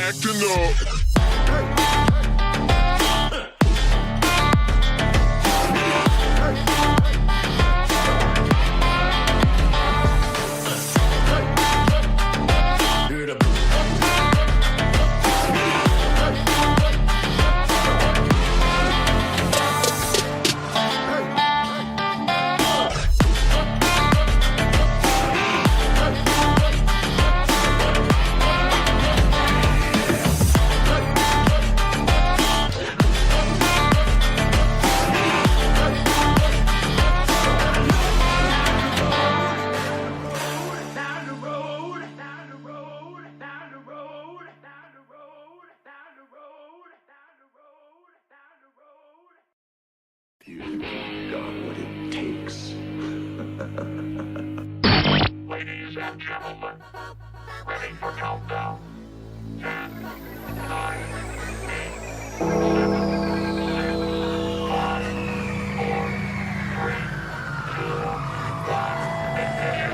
acting up. You've got what it takes. Ladies and gentlemen, ready for countdown. 10, 9, 8, 7, 6, 5, 4, 3, 2, 1, ignition.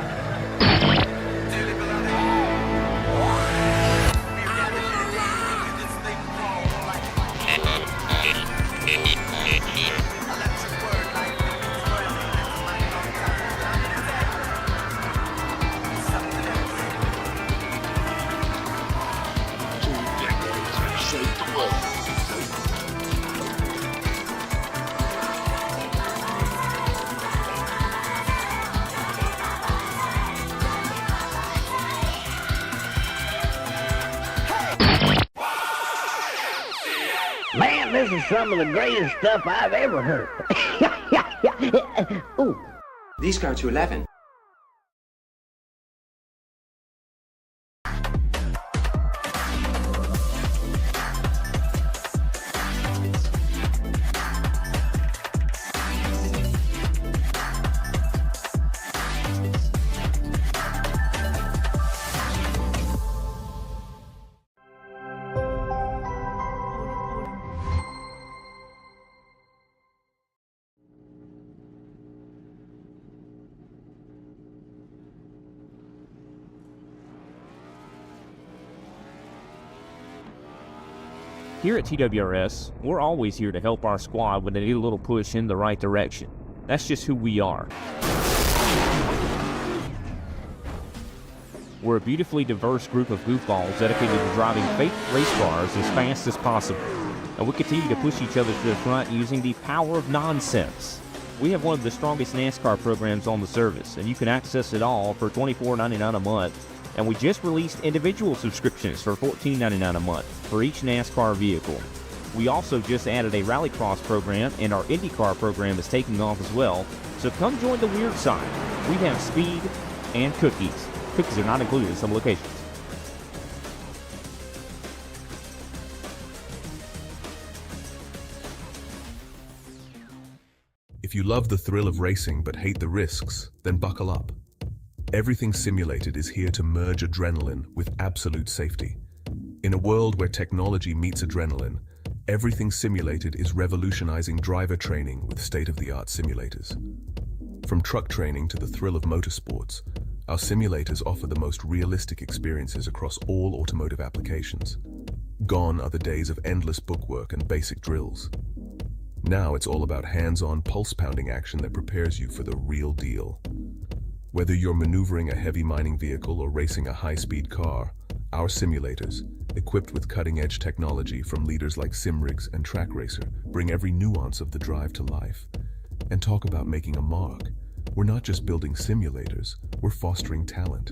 Man, this is some of the greatest stuff I've ever heard. Ooh. These go to 11. Here at TWRS, we're always here to help our squad when they need a little push in the right direction. That's just who we are. We're a beautifully diverse group of goofballs dedicated to driving fake race cars as fast as possible. And we continue to push each other to the front using the power of nonsense. We have one of the strongest NASCAR programs on the service, and you can access it all for $24.99 a month. And we just released individual subscriptions for $14.99 a month for each NASCAR vehicle. We also just added a Rallycross program, and our IndyCar program is taking off as well. So come join the weird side. We have speed and cookies. Cookies are not included in some locations. If you love the thrill of racing but hate the risks, then buckle up. Everything Simulated is here to merge adrenaline with absolute safety. In a world where technology meets adrenaline, Everything Simulated is revolutionizing driver training with state-of-the-art simulators. From truck training to the thrill of motorsports, our simulators offer the most realistic experiences across all automotive applications. Gone are the days of endless bookwork and basic drills. Now it's all about hands-on, pulse-pounding action that prepares you for the real deal. Whether you're maneuvering a heavy mining vehicle or racing a high-speed car, our simulators, equipped with cutting-edge technology from leaders like Simrigs and Track Racer, bring every nuance of the drive to life. And talk about making a mark. We're not just building simulators, we're fostering talent.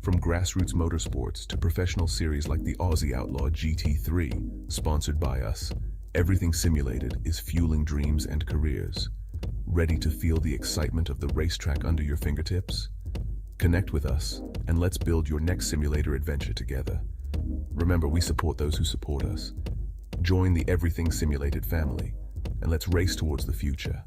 From grassroots motorsports to professional series like the Aussie Outlaw GT3, sponsored by us, Everything Simulated is fueling dreams and careers. Ready to feel the excitement of the racetrack under your fingertips? Connect with us, and let's build your next simulator adventure together. Remember, we support those who support us. Join the Everything Simulated family, and let's race towards the future.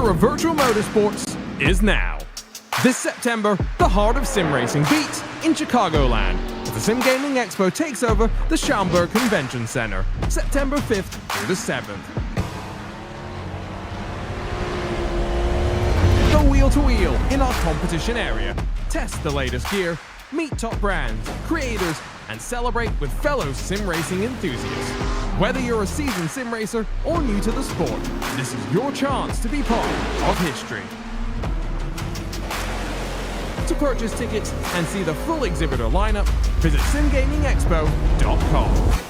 Of virtual motorsports is now. This September, the heart of sim racing beats in Chicagoland as the Sim Gaming Expo takes over the Schaumburg Convention Center, September 5th through the 7th. Go wheel to wheel in our competition area, test the latest gear, meet top brands, creators, and celebrate with fellow sim racing enthusiasts. Whether you're a seasoned sim racer or new to the sport, this is your chance to be part of history. To purchase tickets and see the full exhibitor lineup, visit simgamingexpo.com.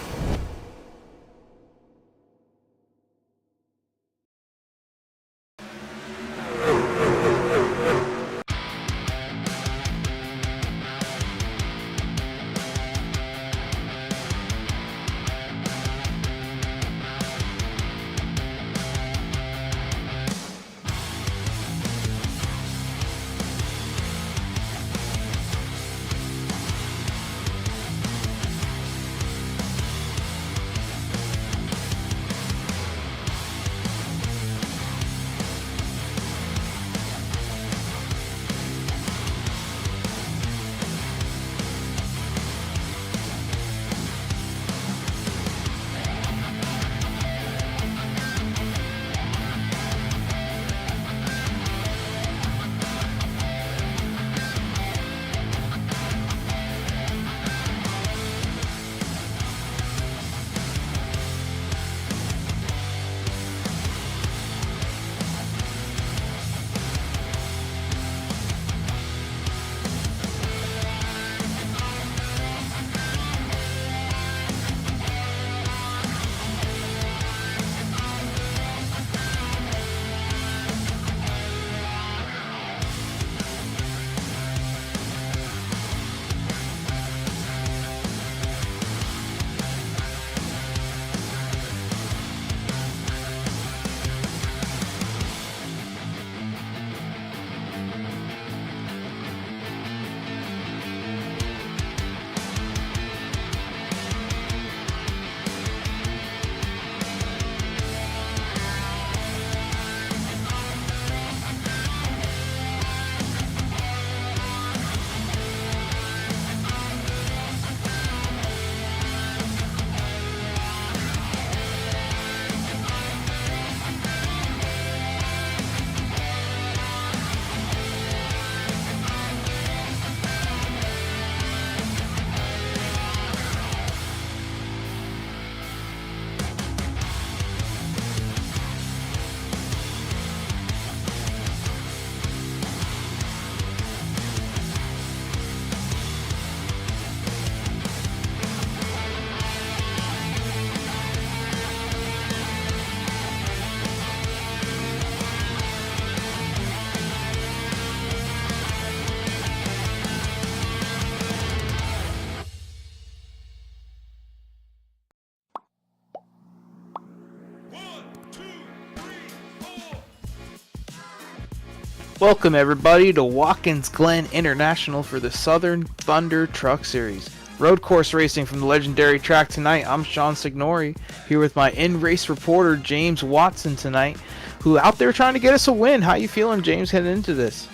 Welcome everybody to Watkins Glen International for the Southern Thunder Truck Series. Road course racing from the legendary track tonight. I'm Sean Signori, here with my in-race reporter James Watson tonight, who out there trying to get us a win. How you feeling, James, heading into this?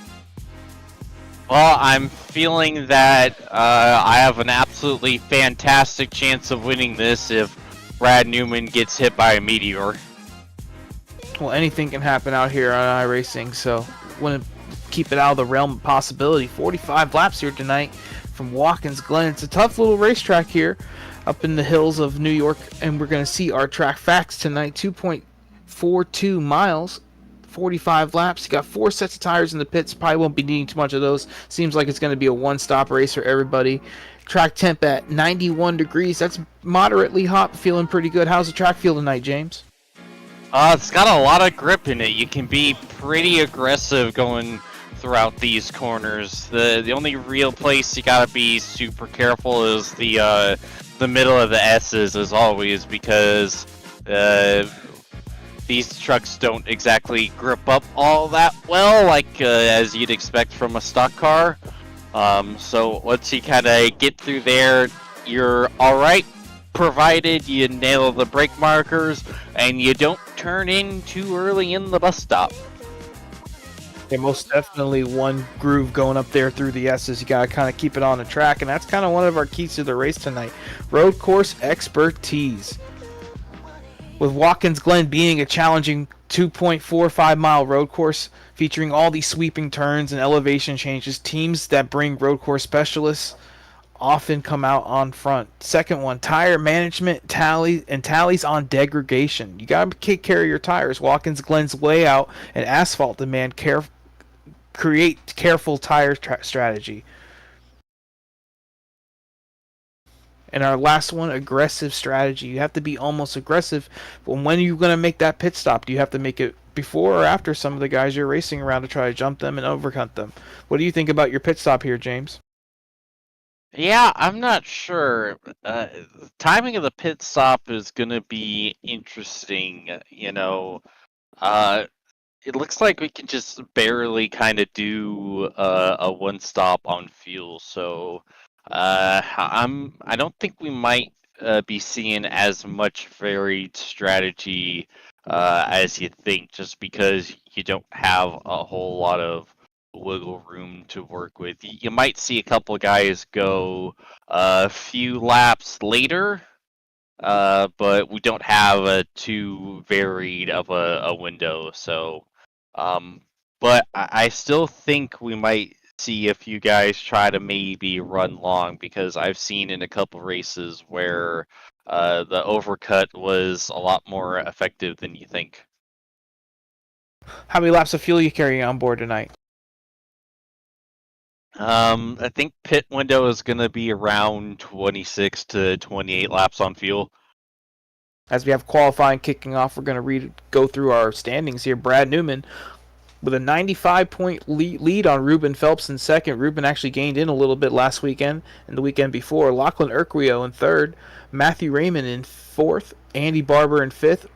Well, I'm feeling that I have an absolutely fantastic chance of winning this if Brad Newman gets hit by a meteor. Well, anything can happen out here on iRacing, so want to keep it out of the realm of possibility. 45 laps here tonight from Watkins Glen. It's a tough little racetrack here up in the hills of New York, and we're going to see our track facts tonight. 2.42 miles, 45 laps. You got 4 sets of tires in the pits. Probably won't be needing too much of those. Seems like it's going to be a one-stop race for everybody. Track temp at 91 degrees. That's moderately hot, feeling pretty good. How's the track feel tonight, James? It's got a lot of grip in it. You can be pretty aggressive going throughout these corners. The only real place you gotta be super careful is the middle of the S's, as always, because these trucks don't exactly grip up all that well, like as you'd expect from a stock car. So once you kind of get through there, you're all right, provided you nail the brake markers and you don't turn in too early in the bus stop. Yeah, most definitely one groove going up there through the S's. You got to kind of keep it on the track, and that's kind of one of our keys to the race tonight. Road course expertise. With Watkins Glen being a challenging 2.45 mile road course featuring all these sweeping turns and elevation changes, teams that bring road course specialists often come out on front. Second one, tire management tallies on degradation. You got to take care of your tires. Watkins Glen's layout and asphalt demand create careful tire strategy. And our last one, aggressive strategy. You have to be almost aggressive. But when are you going to make that pit stop? Do you have to make it before or after some of the guys you're racing around to try to jump them and overcut them? What do you think about your pit stop here, James? Yeah, I'm not sure. The timing of the pit stop is going to be interesting. It looks like we can just barely kind of do a one stop on fuel. So I don't think we might be seeing as much varied strategy as you think, just because you don't have a whole lot of wiggle room to work with. You might see a couple guys go a few laps later, but we don't have a too varied of a window. So, but I still think we might see a few guys try to maybe run long, because I've seen in a couple races where the overcut was a lot more effective than you think. How many laps of fuel are you carrying on board tonight? I think pit window is going to be around 26 to 28 laps on fuel. As we have qualifying kicking off, we're going to go through our standings here. Brad Newman with a 95-point lead on Ruben Phelps in second. Ruben actually gained in a little bit last weekend and the weekend before. Lachlan Urquio in third. Matthew Raymond in fourth. Andy Barber in fifth.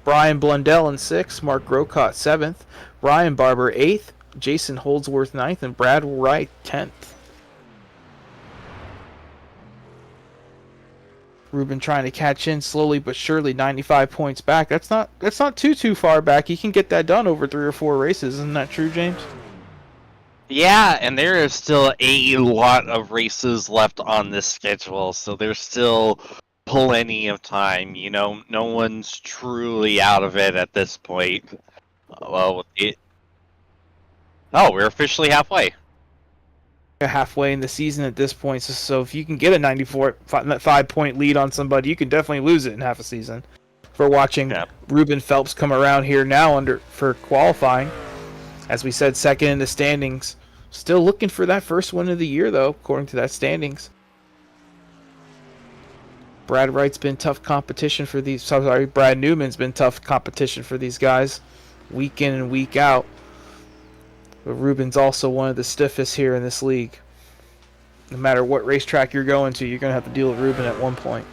Brian Blundell in sixth. Mark Grocott seventh. Ryan Barber eighth. Jason Holdsworth 9th, and Brad Wright 10th. Ruben trying to catch in slowly but surely, 95 points back. That's not too far back. He can get that done over 3 or 4 races. Isn't that true, James? Yeah, and there is still a lot of races left on this schedule, so there's still plenty of time. No one's truly out of it at this point. Well, we're officially halfway. Halfway in the season at this point, so if you can get a 95-point lead on somebody, you can definitely lose it in half a season. For watching Ruben Phelps come around here now for qualifying, as we said, second in the standings. Still looking for that first win of the year, though, according to that standings. Brad Wright's been tough competition for these. Sorry, Brad Newman's been tough competition for these guys, week in and week out. But Ruben's also one of the stiffest here in this league. No matter what racetrack you're going to, you're going to have to deal with Ruben at one point.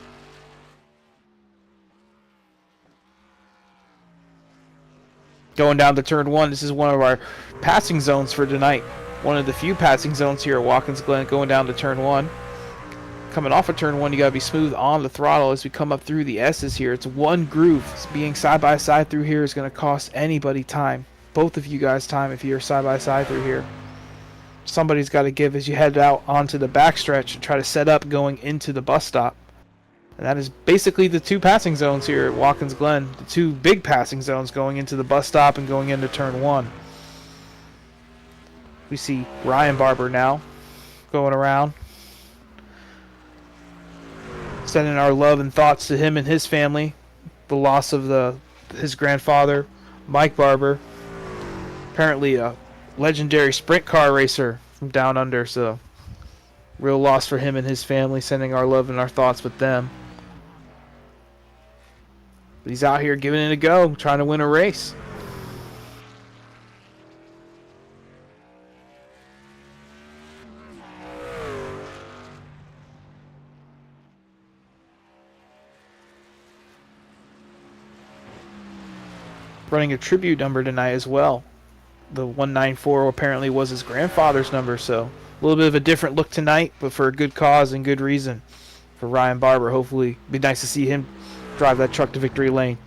Going down to turn 1, this is one of our passing zones for tonight. One of the few passing zones here at Watkins Glen, going down to turn 1. Coming off of turn 1, you gotta be smooth on the throttle as we come up through the S's here. It's one groove. Being side by side through here is gonna cost anybody time. Both of you guys time if you're side by side through here. Somebody's got to give as you head out onto the backstretch and try to set up going into the bus stop. And that is basically the two passing zones here at Watkins Glen. The two big passing zones going into the bus stop and going into turn 1. We see Ryan Barber now going around, sending our love and thoughts to him and his family. The loss of his grandfather, Mike Barber, apparently a legendary sprint car racer from down under, so real loss for him and his family, sending our love and our thoughts with them. But he's out here giving it a go, trying to win a race. Running a tribute number tonight as well. The 194 apparently was his grandfather's number, so a little bit of a different look tonight, but for a good cause and good reason for Ryan Barber. Hopefully, it'd be nice to see him drive that truck to victory lane.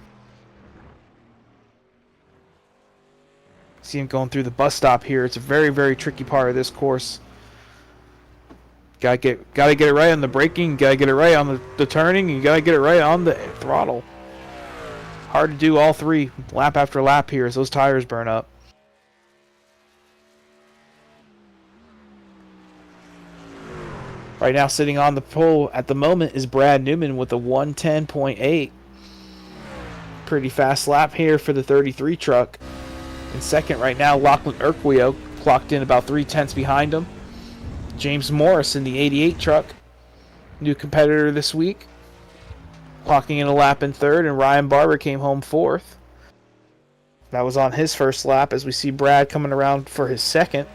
See him going through the bus stop here. It's a very, very tricky part of this course. Gotta get it right on the braking, gotta get it right on the turning, you gotta get it right on the throttle. Hard to do all three lap after lap here as those tires burn up. Right now sitting on the pole at the moment is Brad Newman with a 110.8. Pretty fast lap here for the 33 truck. In second right now, Lachlan Urquio clocked in about 3/10 behind him. James Morris in the 88 truck, new competitor this week, clocking in a lap in third, and Ryan Barber came home fourth. That was on his first lap as we see Brad coming around for his second.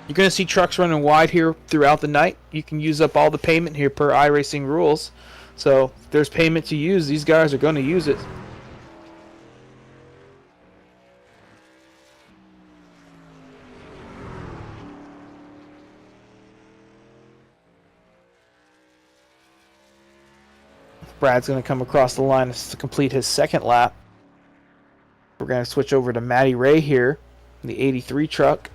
You're going to see trucks running wide here throughout the night. You can use up all the payment here per iRacing rules. So if there's payment to use, these guys are going to use it. Brad's going to come across the line to complete his second lap. We're going to switch over to Matty Ray here in the 83 truck.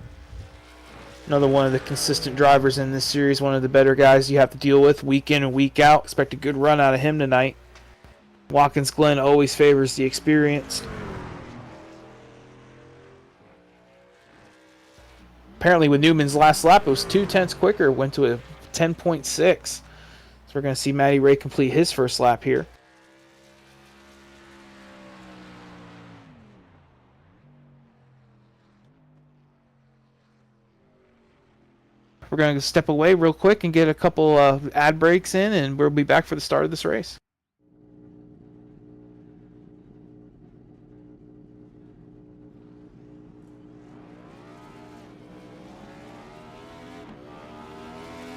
Another one of the consistent drivers in this series, one of the better guys you have to deal with week in and week out. Expect a good run out of him tonight. Watkins Glen always favors the experienced. Apparently with Newman's last lap, it was 2/10 quicker, went to a 10.6. So we're going to see Matty Ray complete his first lap here. We're going to step away real quick and get a couple ad breaks in, and we'll be back for the start of this race.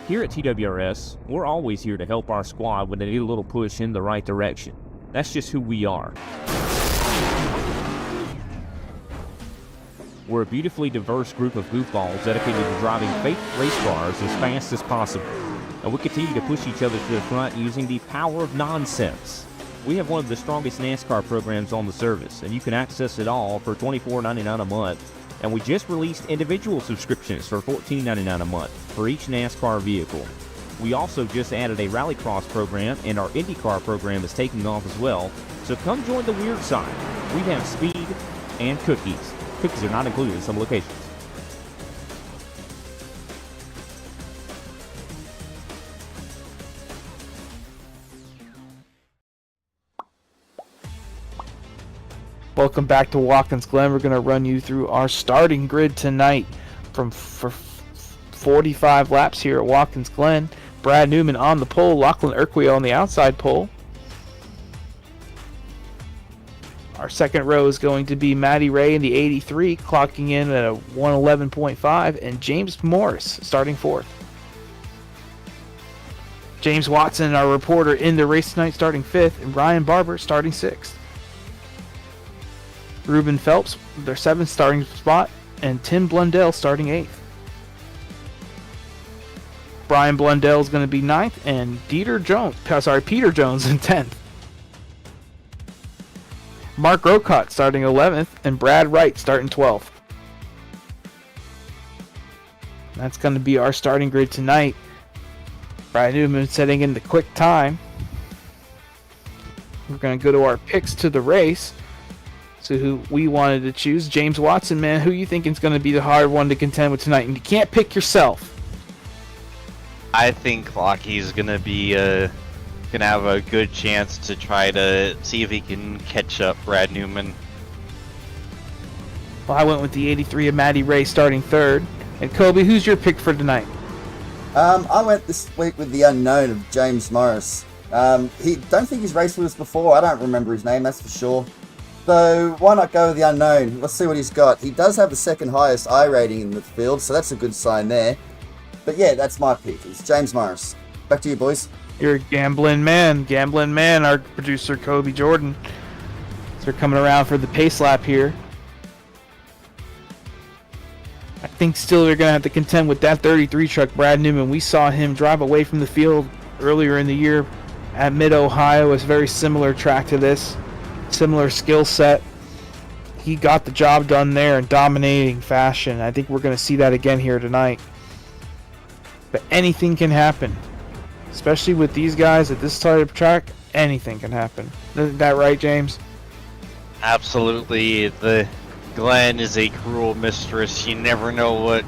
Here at TWRS, we're always here to help our squad when they need a little push in the right direction. That's just who we are. We're a beautifully diverse group of goofballs dedicated to driving fake race cars as fast as possible. And we continue to push each other to the front using the power of nonsense. We have one of the strongest NASCAR programs on the service, and you can access it all for $24.99 a month. And we just released individual subscriptions for $14.99 a month for each NASCAR vehicle. We also just added a Rallycross program, and our IndyCar program is taking off as well. So come join the weird side. We have speed and cookies. Cookies are not included in some locations. Welcome back to Watkins Glen. We're going to run you through our starting grid tonight for 45 laps here at Watkins Glen. Brad Newman on the pole, Lachlan Urquio on the outside pole. Our second row is going to be Matty Ray in the 83, clocking in at a 111.5, and James Morris starting fourth. James Watson, our reporter in the race tonight, starting fifth, and Ryan Barber starting sixth. Ruben Phelps, their 7th starting spot, and Tim Blundell starting 8th. Brian Blundell is going to be 9th, and Peter Jones in 10th. Mark Rocott starting 11th, and Brad Wright starting 12th. That's going to be our starting grid tonight. Brad Newman setting in the quick time. We're going to go to our picks to the race. So who we wanted to choose. James Watson, man, who you think is going to be the hard one to contend with tonight? And you can't pick yourself. I think Lockie's gonna be gonna have a good chance to try to see if he can catch up Brad Newman. Well, I went with the 83 of Matty Ray starting 3rd. And Kobe, who's your pick for tonight? I went this week with the unknown of James Morris. Don't think he's raced with us before. I don't remember his name, that's for sure. So why not go with the unknown? Let's see what he's got. He does have the 2nd highest I rating in the field, so that's a good sign there. But yeah, that's my pick. It's James Morris. Back to you, boys. You're a gambling man, our producer Kobe Jordan. So they're coming around for the pace lap here. I think still they're going to have to contend with that 33 truck, Brad Newman. We saw him drive away from the field earlier in the year at Mid-Ohio. It's a very similar track to this, similar skill set. He got the job done there in dominating fashion. I think we're going to see that again here tonight. But anything can happen, especially with these guys at this type of track. Anything can happen. Isn't that right, James? Absolutely. The Glen is a cruel mistress. You never know what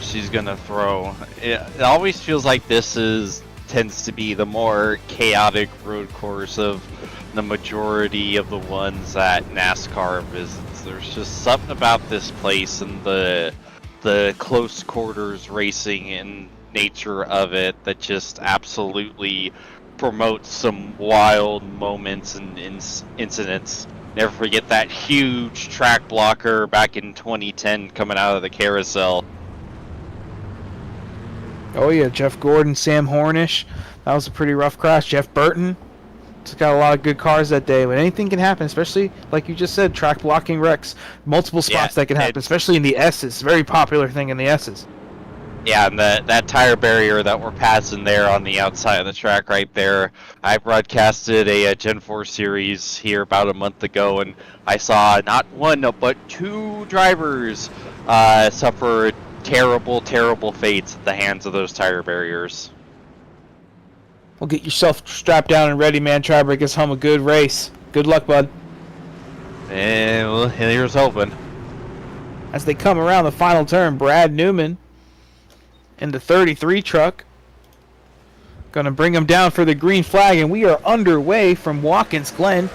she's gonna throw. It always feels like tends to be the more chaotic road course of the majority of the ones that NASCAR visits. There's just something about this place and the close quarters racing and nature of it that just absolutely promotes some wild moments and incidents. Never forget that huge track blocker back in 2010 coming out of the carousel. Oh yeah, Jeff Gordon, Sam Hornish. That was a pretty rough crash. Jeff Burton. It's got a lot of good cars that day, but anything can happen, especially, like you just said, track blocking wrecks. Multiple spots that can happen, especially in the S's. Very popular thing in the S's. Yeah, and that tire barrier that we're passing there on the outside of the track right there. I broadcasted a Gen 4 series here about a month ago, and I saw not one, but 2 drivers suffer terrible, terrible fates at the hands of those tire barriers. Well, get yourself strapped down and ready, man. Try to bring us home a good race. Good luck, bud. And well, here's hoping. As they come around the final turn, Brad Newman in the 33 truck. Gonna bring him down for the green flag, and we are underway from Watkins Glen.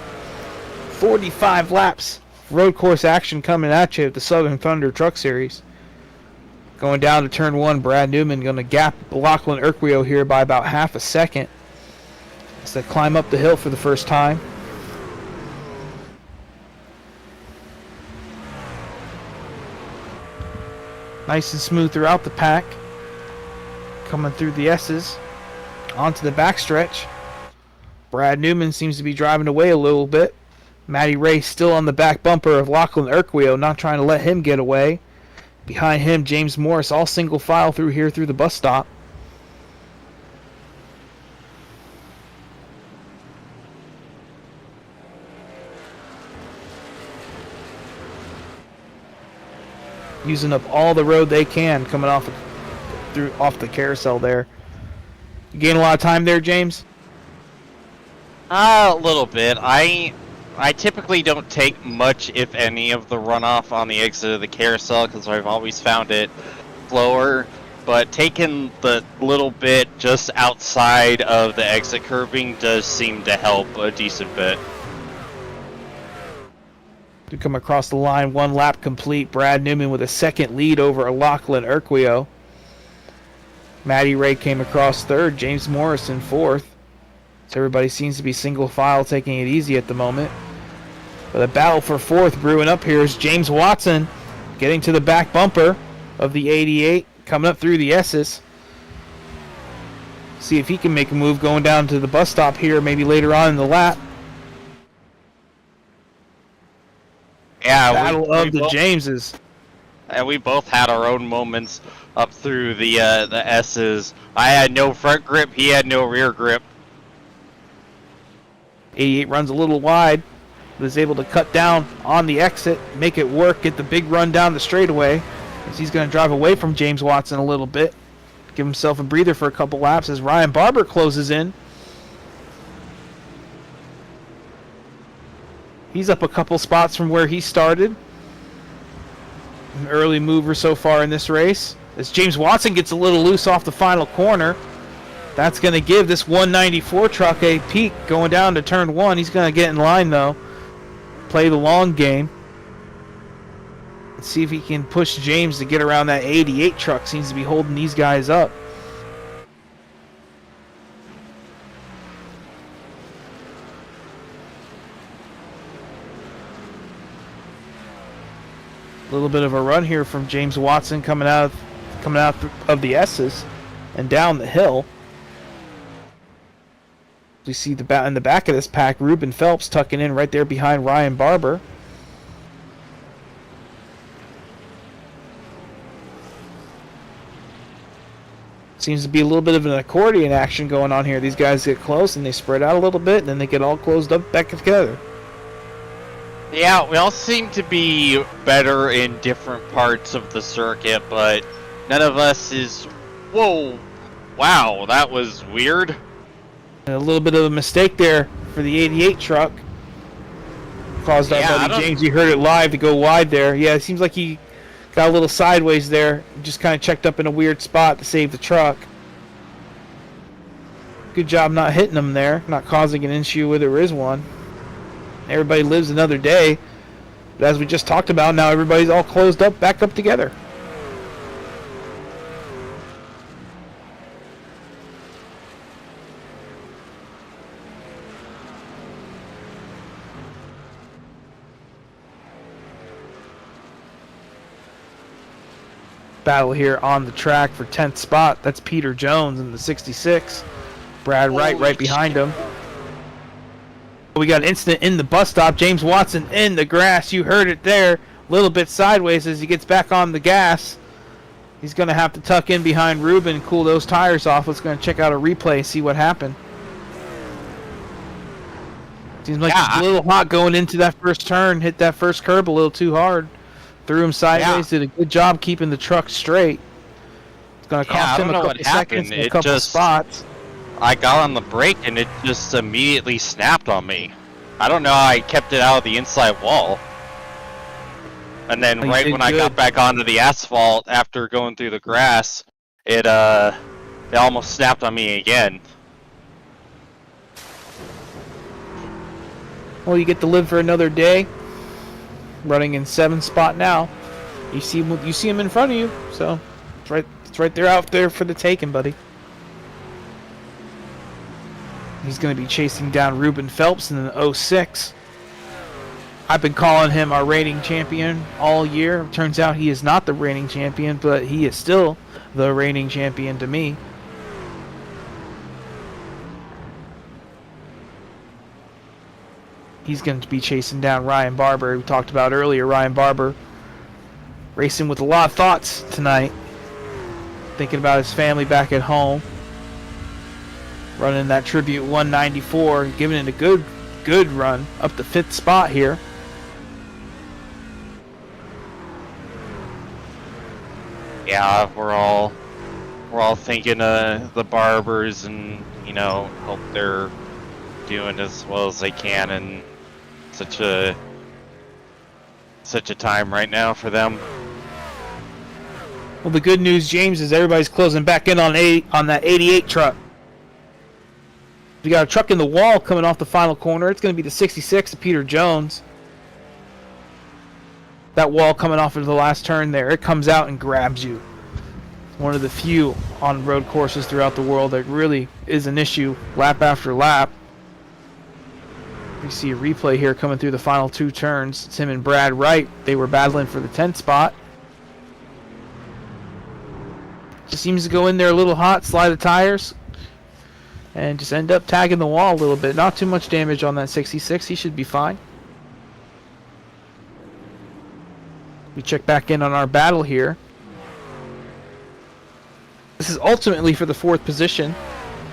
45 laps. Road course action coming at you at the Southern Thunder Truck Series. Going down to turn 1, Brad Newman gonna gap Lachlan Urquio here by about half a second as they climb up the hill for the first time. Nice and smooth throughout the pack. Coming through the S's onto the backstretch. Brad Newman seems to be driving away a little bit. Matty Ray still on the back bumper of Lachlan Urquio, not trying to let him get away. Behind him, James Morris, all single file through here through the bus stop. Using up all the road they can coming off the carousel there. You gain a lot of time there, James? A little bit. I typically don't take much, if any, of the runoff on the exit of the carousel because I've always found it slower. But taking the little bit just outside of the exit curbing does seem to help a decent bit. To come across the line, 1 lap complete. Brad Newman with a second lead over Lachlan Urquio. Matty Ray came across 3rd. James Morris in 4th. So everybody seems to be single file, taking it easy at the moment. But a battle for 4th brewing up here is James Watson getting to the back bumper of the 88, coming up through the S's. See if he can make a move going down to the bus stop here, maybe later on in the lap. Yeah, Battle of the both, Jameses. and we both had our own moments up through the S's. I had no front grip, he had no rear grip. 88 runs a little wide, but is able to cut down on the exit, make it work, get the big run down the straightaway, as he's going to drive away from James Watson a little bit, give himself a breather for a couple laps as Ryan Barber closes in. He's up a couple spots from where he started. An early mover so far in this race. As James Watson gets a little loose off the final corner, that's going to give this 194 truck a peak going down to turn 1. He's going to get in line, though. Play the long game. Let's see if he can push James to get around that 88 truck. Seems to be holding these guys up. A little bit of a run here from James Watson coming out of the S's and down the hill. We see in the back of this pack, Ruben Phelps tucking in right there behind Ryan Barber. Seems to be a little bit of an accordion action going on here. These guys get close and they spread out a little bit, and then they get all closed up back together. Yeah, we all seem to be better in different parts of the circuit, but none of us is... Whoa! Wow, that was weird. And a little bit of a mistake there for the 88 truck. Caused our buddy James, you heard it live, to go wide there. Yeah, it seems like he got a little sideways there. Just kind of checked up in a weird spot to save the truck. Good job not hitting him there, not causing an issue where there is one. Everybody lives another day. But as we just talked about, now everybody's all closed up, back up together. Battle here on the track for 10th spot. That's Peter Jones in the 66. Brad Wright right behind him. We got an incident in the bus stop. James Watson in the grass. You heard it there. A little bit sideways as he gets back on the gas. He's going to have to tuck in behind Ruben and cool those tires off. Let's go and check out a replay and see what happened. Seems like he's a little hot going into that first turn. Hit that first curb a little too hard. Threw him sideways. Did a good job keeping the truck straight. It's going to cost him a couple seconds and a couple spots. I got on the brake and it just immediately snapped on me. I don't know how I kept it out of the inside wall. And then right when I got back onto the asphalt after going through the grass, it almost snapped on me again. Well, you get to live for another day. Running in 7th spot now. You see him in front of you, so it's right there out there for the taking, buddy. He's going to be chasing down Ruben Phelps in an 06. I've been calling him our reigning champion all year. Turns out he is not the reigning champion, but he is still the reigning champion to me. He's going to be chasing down Ryan Barber. We talked about earlier, Ryan Barber racing with a lot of thoughts tonight. Thinking about his family back at home. Running that Tribute 194, giving it a good run up the 5th spot here. Yeah, we're all thinking the Barbers, and hope they're doing as well as they can in such a time right now for them. Well, the good news, James, is everybody's closing back in on that 88 truck. We got a truck in the wall coming off the final corner. It's going to be the 66 of Peter Jones. That wall coming off of the last turn there, it comes out and grabs you. One of the few on road courses throughout the world that really is an issue lap after lap. You see a replay here coming through the final 2 turns. It's him and Brad Wright. They were battling for the 10th spot. Just seems to go in there a little hot, slide the tires, and just end up tagging the wall a little bit. Not too much damage on that 66. He should be fine. We check back in on our battle here. This is ultimately for the 4th position,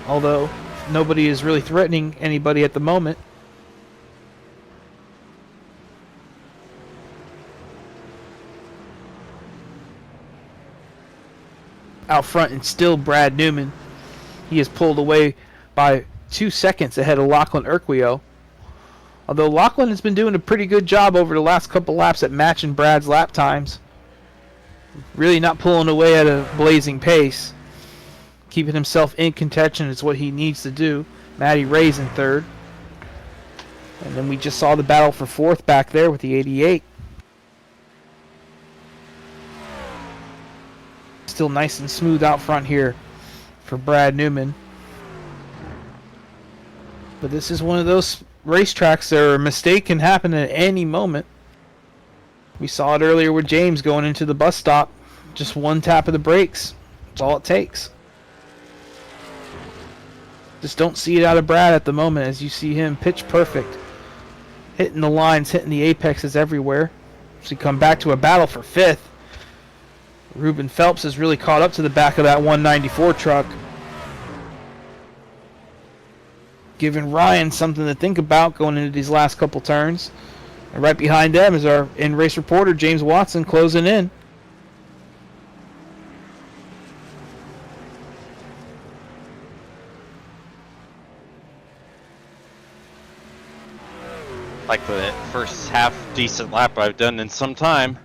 although nobody is really threatening anybody at the moment. Out front and still Brad Newman. He is pulled away by 2 seconds ahead of Lachlan Urquio. Although Lachlan has been doing a pretty good job over the last couple laps at matching Brad's lap times. Really not pulling away at a blazing pace. Keeping himself in contention is what he needs to do. Matty Ray's in 3rd. And then we just saw the battle for 4th back there with the 88. Still nice and smooth out front here for Brad Newman. But this is one of those racetracks where a mistake can happen at any moment. We saw it earlier with James going into the bus stop. Just one tap of the brakes. That's all it takes. Just don't see it out of Brad at the moment as you see him pitch perfect. Hitting the lines, hitting the apexes everywhere. So we come back to a battle for 5th. Ruben Phelps has really caught up to the back of that 194 truck. Giving Ryan something to think about going into these last couple turns. And right behind them is our in-race reporter, James Watson, closing in. Like the first half decent lap I've done in some time.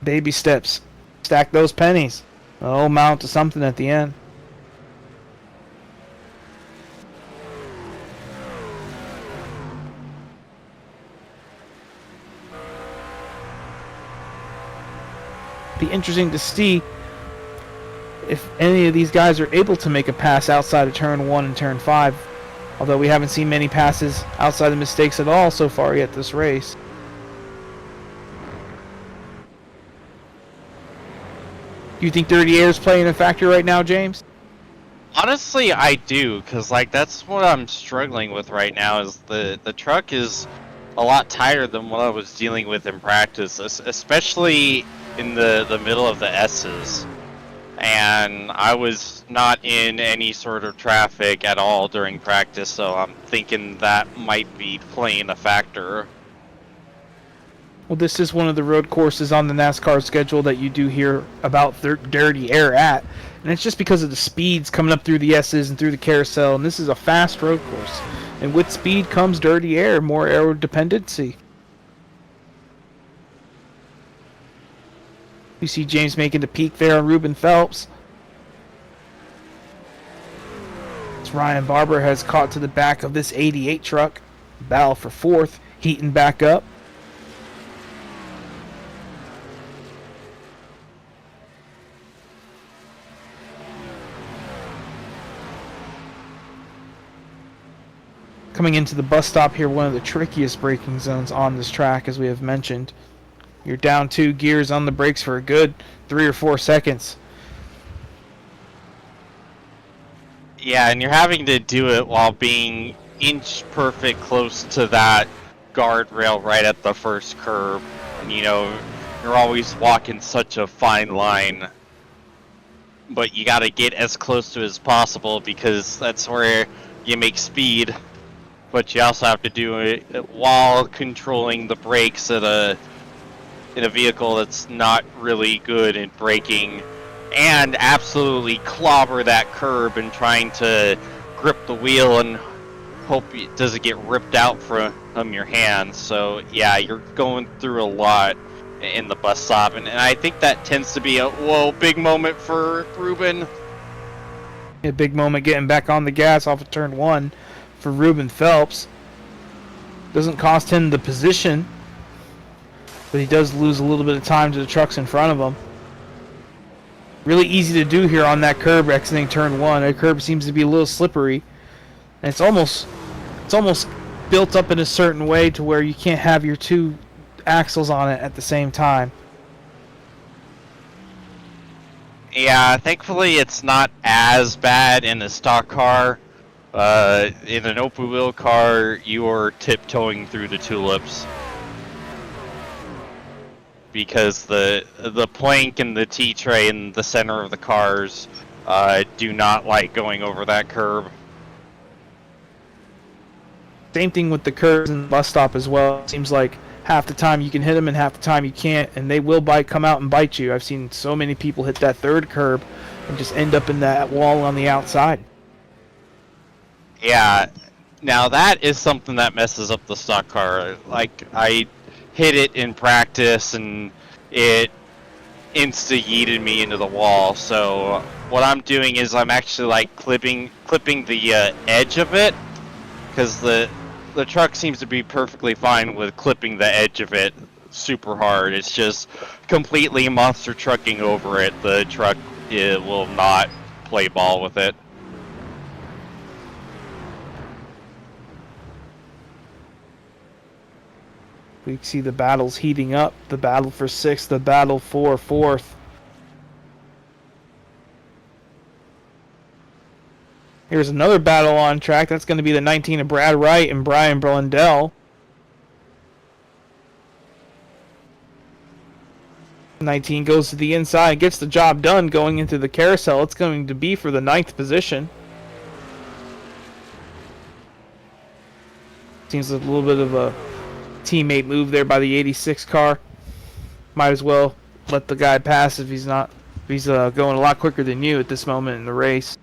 Baby steps. Stack those pennies. They'll amount to something at the end. Be interesting to see if any of these guys are able to make a pass outside of turn 1 and turn 5. Although we haven't seen many passes outside of mistakes at all so far yet this race. Do you think Dirty Air is playing a factor right now, James? Honestly, I do, because like that's what I'm struggling with right now. Is the truck is a lot tighter than what I was dealing with in practice, especially in the middle of the S's. And I was not in any sort of traffic at all during practice, so I'm thinking that might be playing a factor. Well, this is one of the road courses on the NASCAR schedule that you do hear about Dirty Air at. And it's just because of the speeds coming up through the S's and through the carousel. And this is a fast road course. And with speed comes dirty air, more aero dependency. You see James making the peak there on Ruben Phelps. As Ryan Barber has caught to the back of this 88 truck. Battle for 4th, heating back up. Coming into the bus stop here, one of the trickiest braking zones on this track, as we have mentioned. You're down 2 gears on the brakes for a good 3 or 4 seconds. Yeah, and you're having to do it while being inch perfect close to that guardrail right at the first curb. And, you know, you're always walking such a fine line. But you got to get as close to it as possible because that's where you make speed. But you also have to do it while controlling the brakes in a vehicle that's not really good in braking, and absolutely clobber that curb and trying to grip the wheel and hope it doesn't get ripped out from your hands. So yeah, you're going through a lot in the bus stop, and I think that tends to be a big moment for Ruben. A big moment getting back on the gas off of turn 1 for Ruben Phelps. Doesn't cost him the position, but he does lose a little bit of time to the trucks in front of him. Really easy to do here on that curb exiting turn 1. That curb seems to be a little slippery, and it's almost built up in a certain way to where you can't have your 2 axles on it at the same time. Yeah, thankfully it's not as bad in a stock car. In an open wheel car, you are tiptoeing through the tulips. because the plank and the T-tray in the center of the cars do not like going over that curb. Same thing with the curves and the bus stop as well. It seems like half the time you can hit them and half the time you can't, and they will come out and bite you. I've seen so many people hit that third curb and just end up in that wall on the outside. Yeah, now that is something that messes up the stock car. Like, I hit it in practice and it insta-yeeted me into the wall. So what I'm doing is I'm actually like clipping the edge of it, because the truck seems to be perfectly fine with clipping the edge of it super hard. It's just completely monster trucking over it. The truck will not play ball with it. We see the battles heating up. The battle for 6th, the battle for 4th. Here's another battle on track. That's going to be the 19 of Brad Wright and Brian Blundell. 19 goes to the inside and gets the job done going into the carousel. It's going to be for the 9th position. Seems a little bit of a teammate move there by the 86 car. Might as well let the guy pass if he's going a lot quicker than you at this moment in the race.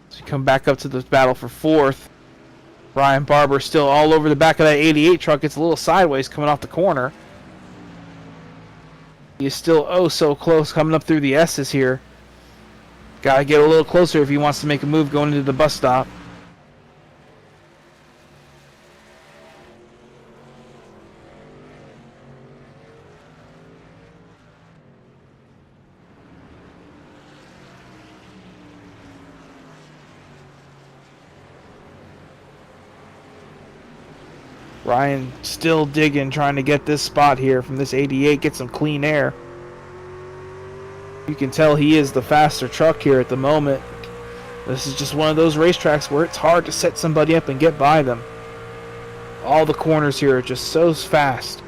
So you come back up to the battle for 4th. Ryan Barber still all over the back of that 88 truck. It's a little sideways coming off the corner. He is still oh so close coming up through the S's here. Gotta get a little closer if he wants to make a move going into the bus stop. Ryan still digging, trying to get this spot here from this 88, get some clean air. You can tell he is the faster truck here at the moment. This is just one of those racetracks where it's hard to set somebody up and get by them. All the corners here are just so fast.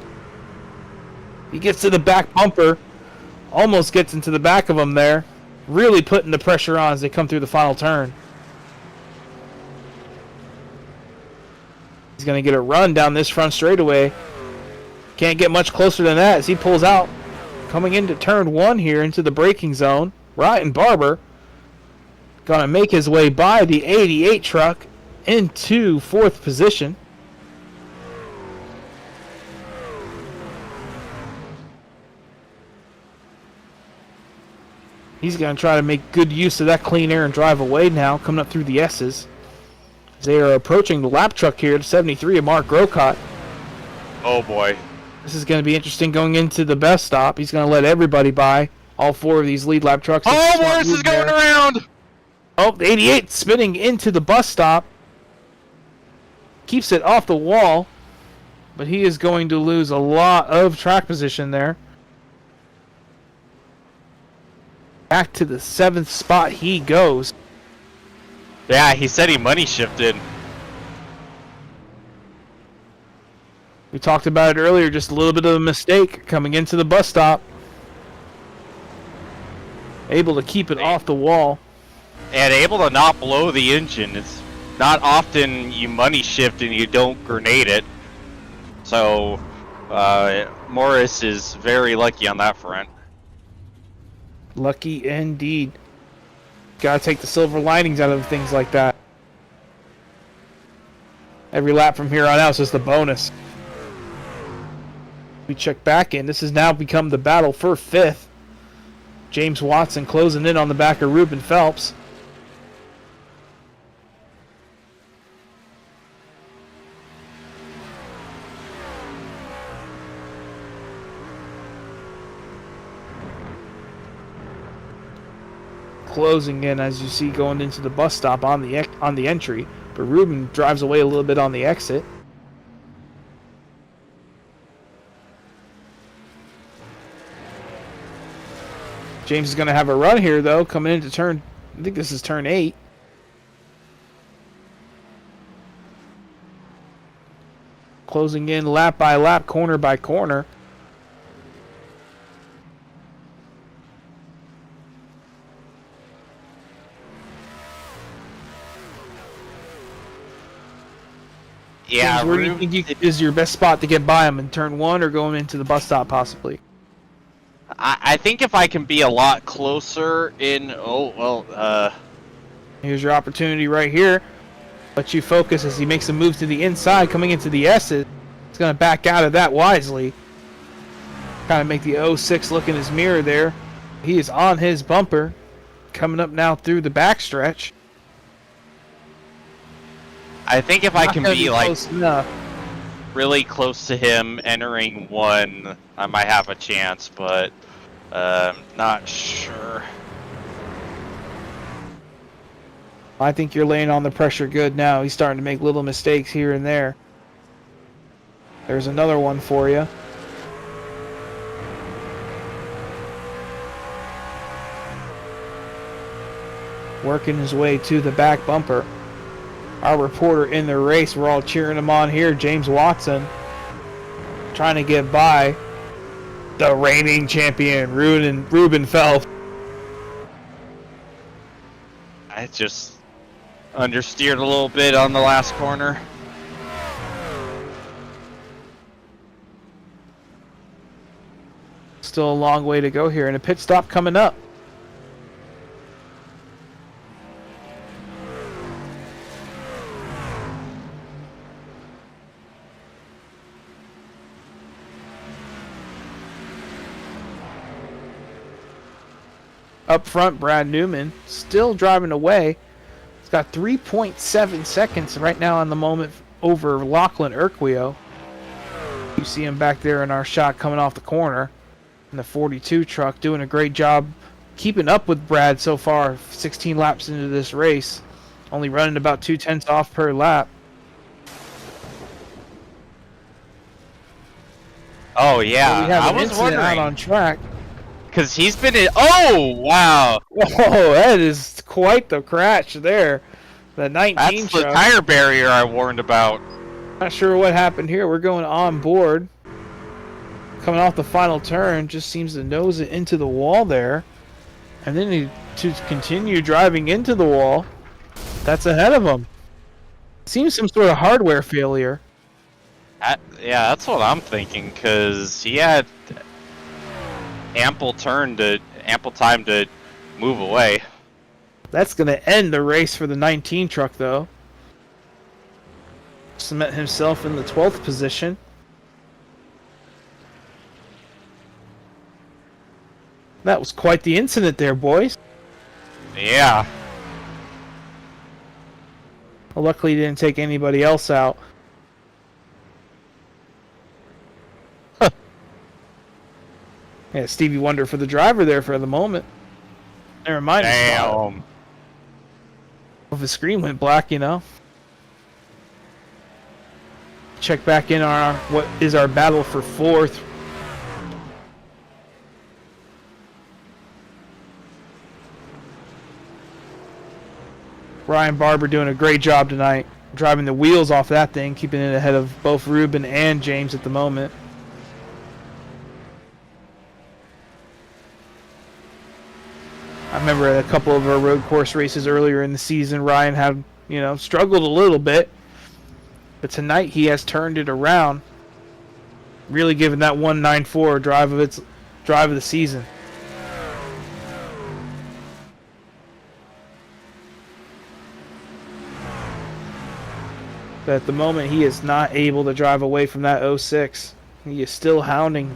He gets to the back bumper, almost gets into the back of him there, really putting the pressure on as they come through the final turn. He's going to get a run down this front straightaway. Can't get much closer than that as he pulls out. Coming into turn 1 here into the braking zone. Ryan Barber going to make his way by the 88 truck into 4th position. He's going to try to make good use of that clean air and drive away now, coming up through the S's. They are approaching the lap truck here, 73 of Mark Grocott. Oh boy. This is going to be interesting going into the best stop. He's going to let everybody by. All 4 of these lead lap trucks. Oh, Morris is going around! Oh, the 88 spinning into the bus stop. Keeps it off the wall. But he is going to lose a lot of track position there. Back to the 7th spot he goes. Yeah, he said he money shifted. We talked about it earlier, just a little bit of a mistake coming into the bus stop. Able to keep it off the wall. And able to not blow the engine. It's not often you money shift and you don't grenade it. So, Morris is very lucky on that front. Lucky indeed. Gotta take the silver linings out of things like that. Every lap from here on out is just a bonus. We check back in. This has now become the battle for 5th. James Watson closing in on the back of Ruben Phelps. Closing in, as you see, going into the bus stop on the entry, but Ruben drives away a little bit on the exit. James is going to have a run here, though, coming into turn, I think this is turn 8. Closing in lap by lap, corner by corner. Yeah, James, where do you think is your best spot to get by him, in turn 1 or going into the bus stop possibly? I think if I can be a lot closer in, Here's your opportunity right here. Let you focus as he makes a move to the inside, coming into the S's. He's going to back out of that wisely. Kind of make the 06 look in his mirror there. He is on his bumper. Coming up now through the backstretch. I think if I can be like close enough. really close to him entering 1, I might have a chance, but not sure. I think you're laying on the pressure good now. He's starting to make little mistakes here and there. There's another one for you. Working his way to the back bumper. Our reporter in the race, we're all cheering him on here, James Watson. Trying to get by the reigning champion, Ruben Phelps. I just understeered a little bit on the last corner. Still a long way to go here, and a pit stop coming up. Up front, Brad Newman still driving away. He's got 3.7 seconds right now on the moment over Lachlan Urquio. You see him back there in our shot coming off the corner in the 42 truck, doing a great job keeping up with Brad so far. 16 laps into this race, only running about 0.2 off per lap. Oh yeah, So we have I an was incident out wondering on track. because he's been in. Oh wow, Oh, that is quite the crash there. The 19 that's the truck. tire barrier I warned about. Not sure what happened here. We're going on board. Coming off the final turn, just seems to nose it into the wall there. And then he to continue driving into the wall. That's ahead of him. Seems some sort of hardware failure. Yeah, that's what I'm thinking because he had ample time to move away. That's going to end the race for the 19 truck, though. Cement himself in the 12th position. That was quite the incident there, boys. Yeah. Well, luckily he didn't take anybody else out. Yeah, Stevie Wonder for the driver there for the moment. Never mind. Damn. If the screen went black, you know. Check back in on what is our battle for 4th. Ryan Barber doing a great job tonight, driving the wheels off that thing, keeping it ahead of both Ruben and James at the moment. I remember at a couple of our road course races earlier in the season, Ryan had, struggled a little bit. But tonight he has turned it around, really giving that 194 drive of the season. But at the moment he is not able to drive away from that 06. He is still hounding,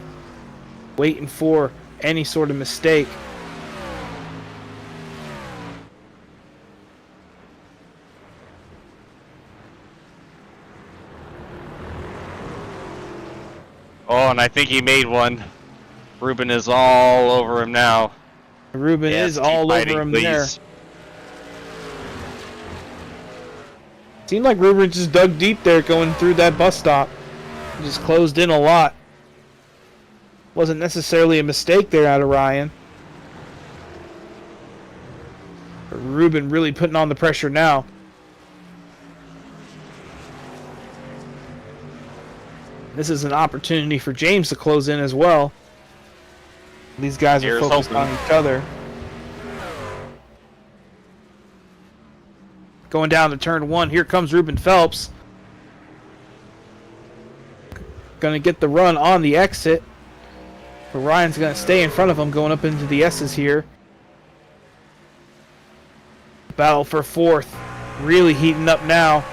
waiting for any sort of mistake. Oh, and I think he made one. Ruben is all over him now. Ruben is all over him there. Seemed like Ruben just dug deep there going through that bus stop. He just closed in a lot. Wasn't necessarily a mistake there out of Ryan. But Ruben really putting on the pressure now. This is an opportunity for James to close in as well. These guys are focused on each other. Going down to turn 1. Here comes Ruben Phelps. Going to get the run on the exit. But Ryan's going to stay in front of him going up into the S's here. Battle for fourth. Really heating up now.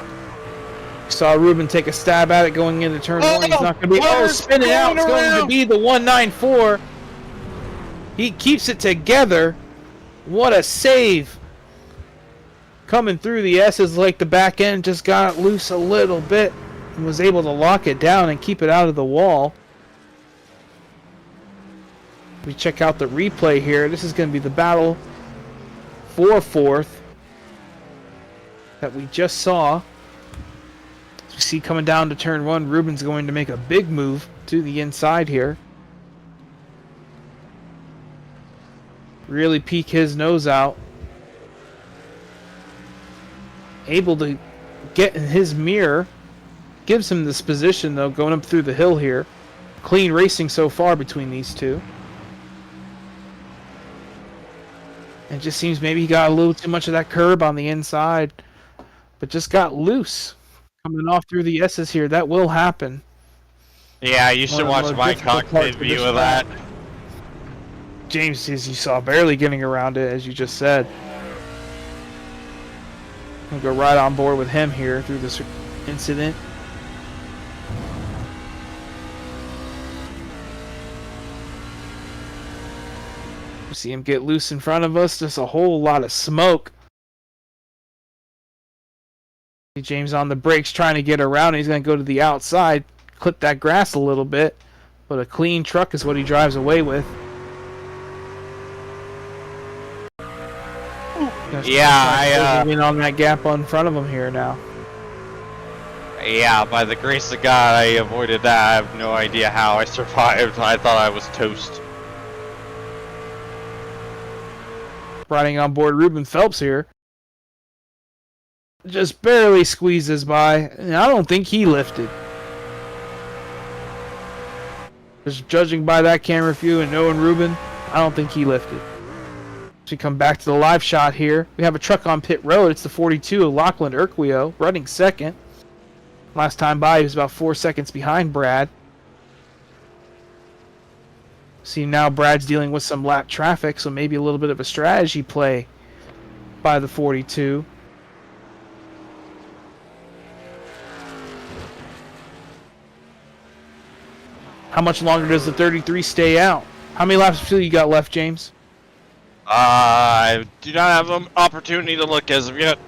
Saw Ruben take a stab at it going into turn one. He's not going to be... Oh, spinning out. It's going to be the 194. He keeps it together. What a save. Coming through the S's like the back end just got loose a little bit and was able to lock it down and keep it out of the wall. We check out the replay here. This is going to be the battle for fourth that we just saw. As we see coming down to turn one, Ruben's going to make a big move to the inside here. Really peek his nose out. Able to get in his mirror. Gives him this position though, going up through the hill here. Clean racing so far between these two. It just seems maybe he got a little too much of that curb on the inside. But just got loose. Coming off through the S's here. That will happen. Yeah, you should watch my cockpit view of that. James, as you saw, barely getting around it, as you just said. I'll go right on board with him here through this incident. We see him get loose in front of us. Just a whole lot of smoke. See James on the brakes trying to get around. He's going to go to the outside, clip that grass a little bit. But a clean truck is what he drives away with. Yeah, in on that gap in front of him here now. Yeah, by the grace of God, I avoided that. I have no idea how I survived. I thought I was toast. Riding on board Ruben Phelps here. Just barely squeezes by. And I don't think he lifted. Just judging by that camera view and knowing Ruben, I don't think he lifted. So we come back to the live shot here. We have a truck on pit road. It's the 42 of Lachlan Urquio, running second. Last time by, he was about 4 seconds behind Brad. See, now Brad's dealing with some lap traffic, so maybe a little bit of a strategy play by the 42. How much longer does the 33 stay out? How many laps of fuel you got left, James? I do not have an opportunity to look as of yet.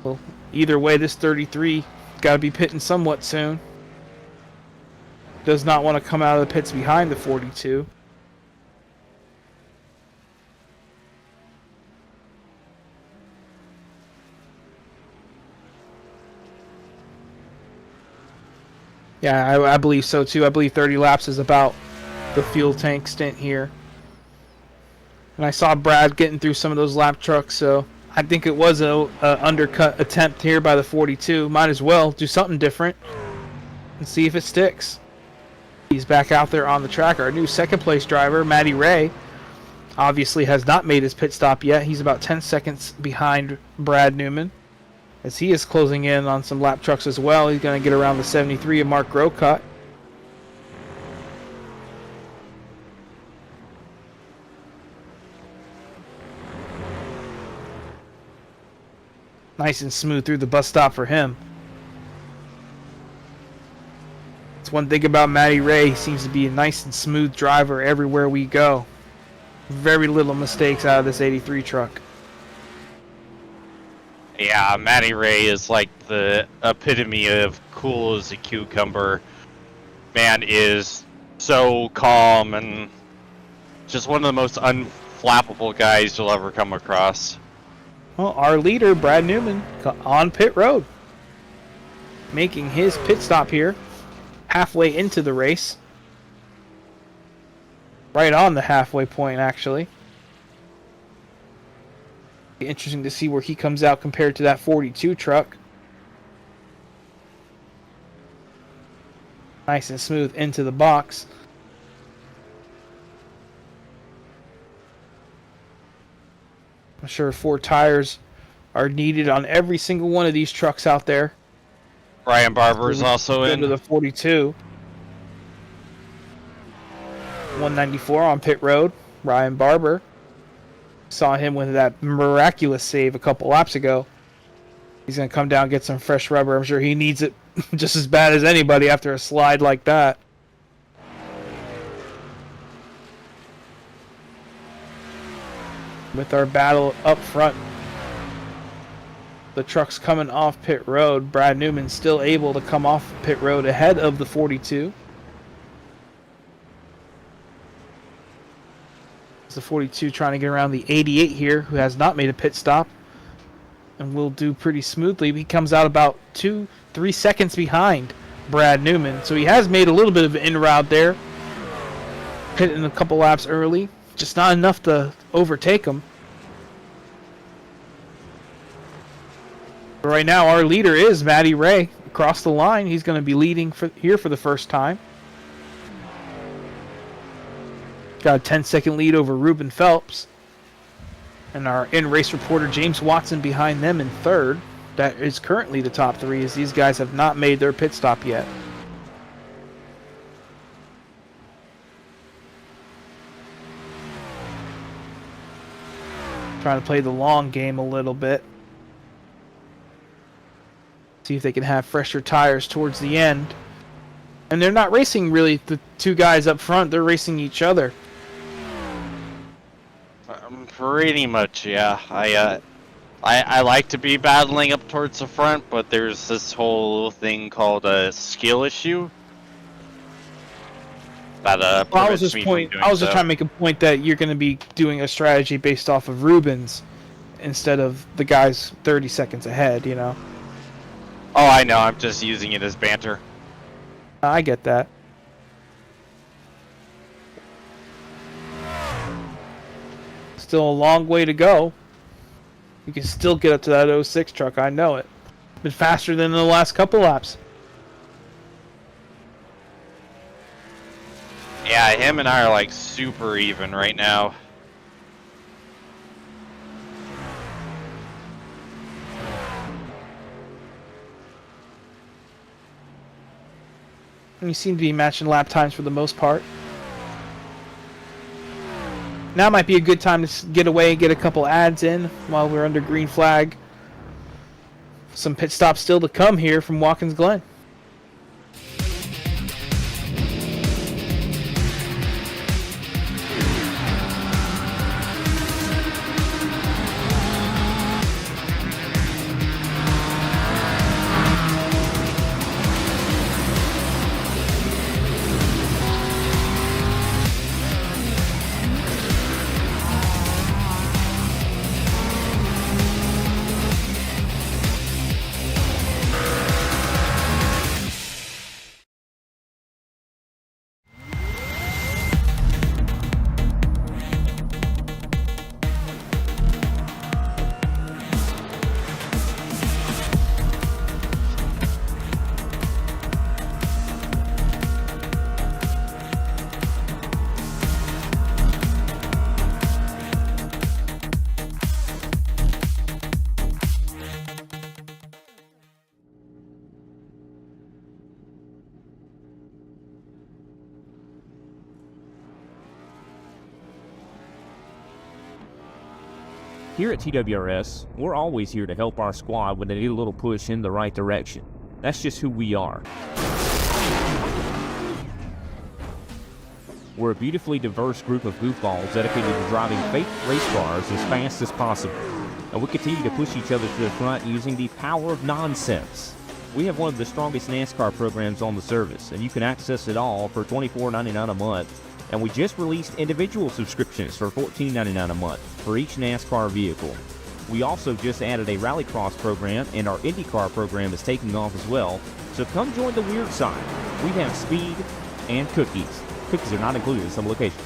Well, either way, this 33 got to be pitting somewhat soon. Does not want to come out of the pits behind the 42. Yeah, I believe so too. I believe 30 laps is about the fuel tank stint here. And I saw Brad getting through some of those lap trucks, so I think it was a undercut attempt here by the 42. Might as well do something different and see if it sticks. He's back out there on the track. Our new second place driver, Matty Ray, obviously has not made his pit stop yet. He's about 10 seconds behind Brad Newman, as he is closing in on some lap trucks as well. He's going to get around the 73 of Mark Grocott. Nice and smooth through the bus stop for him. That's one thing about Matty Ray. He seems to be a nice and smooth driver everywhere we go. Very little mistakes out of this 83 truck. Yeah, Matty Ray is like the epitome of cool as a cucumber. Man is so calm and just one of the most unflappable guys you'll ever come across. Well, our leader, Brad Newman, on pit road. Making his pit stop here. Halfway into the race. Right on the halfway point, actually. Interesting to see where he comes out compared to that 42 truck. Nice and smooth into the box. I'm sure 4 tires are needed on every single one of these trucks out there. Brian Barber's also Go to in. the 42. 194 on pit road. Ryan Barber. Saw him with that miraculous save a couple laps ago. He's going to come down and get some fresh rubber. I'm sure he needs it just as bad as anybody after a slide like that. With our battle up front, the truck's coming off pit road. Brad Newman still able to come off pit road ahead of the 42. It's the 42 trying to get around the 88 here, who has not made a pit stop and will do pretty smoothly. He comes out about 2-3 seconds behind Brad Newman, so he has made a little bit of an in-route there, hitting a couple laps early, just not enough to overtake him. But right now, our leader is Matty Ray across the line. He's going to be leading here for the first time. Got a 10-second lead over Ruben Phelps. And our in-race reporter, James Watson, behind them in third. That is currently the top three, as these guys have not made their pit stop yet. Trying to play the long game a little bit. See if they can have fresher tires towards the end. And they're not racing really the two guys up front, they're racing each other. Pretty much, yeah. I like to be battling up towards the front, but there's this whole thing called a skill issue that well, I was just trying to make a point that you're going to be doing a strategy based off of Rubens instead of the guys 30 seconds ahead, you know. Oh, I know. I'm just using it as banter. I get that. Still a long way to go. You can still get up to that 06 truck, I know it. Been faster than the last couple laps. Yeah, him and I are like super even right now. And you seem to be matching lap times for the most part. Now might be a good time to get away and get a couple ads in while we're under green flag. Some pit stops still to come here from Watkins Glen. Here at TWRS, we're always here to help our squad when they need a little push in the right direction. That's just who we are. We're a beautifully diverse group of goofballs dedicated to driving fake race cars as fast as possible. And we continue to push each other to the front using the power of nonsense. We have one of the strongest NASCAR programs on the service, and you can access it all for $24.99 a month. And we just released individual subscriptions for $14.99 a month for each NASCAR vehicle. We also just added a Rallycross program, and our IndyCar program is taking off as well. So come join the weird side. We have speed and cookies. Cookies are not included in some locations.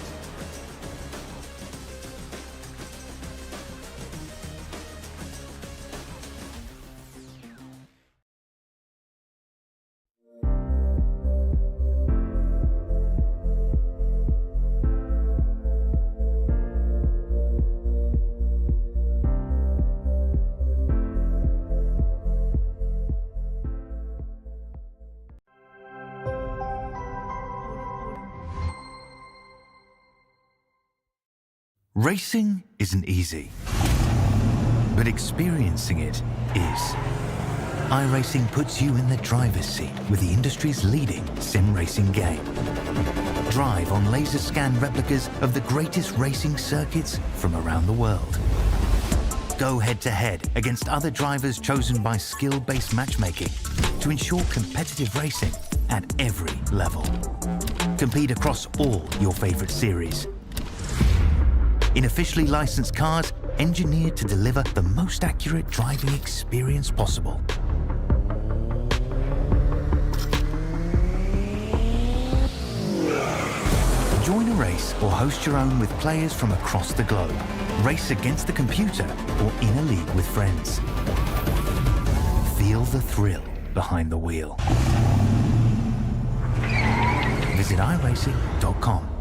Racing isn't easy, but experiencing it is. iRacing puts you in the driver's seat with the industry's leading sim racing game. Drive on laser scan replicas of the greatest racing circuits from around the world. Go head-to-head against other drivers chosen by skill-based matchmaking to ensure competitive racing at every level. Compete across all your favorite series. In officially licensed cars, engineered to deliver the most accurate driving experience possible. Join a race or host your own with players from across the globe. Race against the computer or in a league with friends. Feel the thrill behind the wheel. Visit iRacing.com.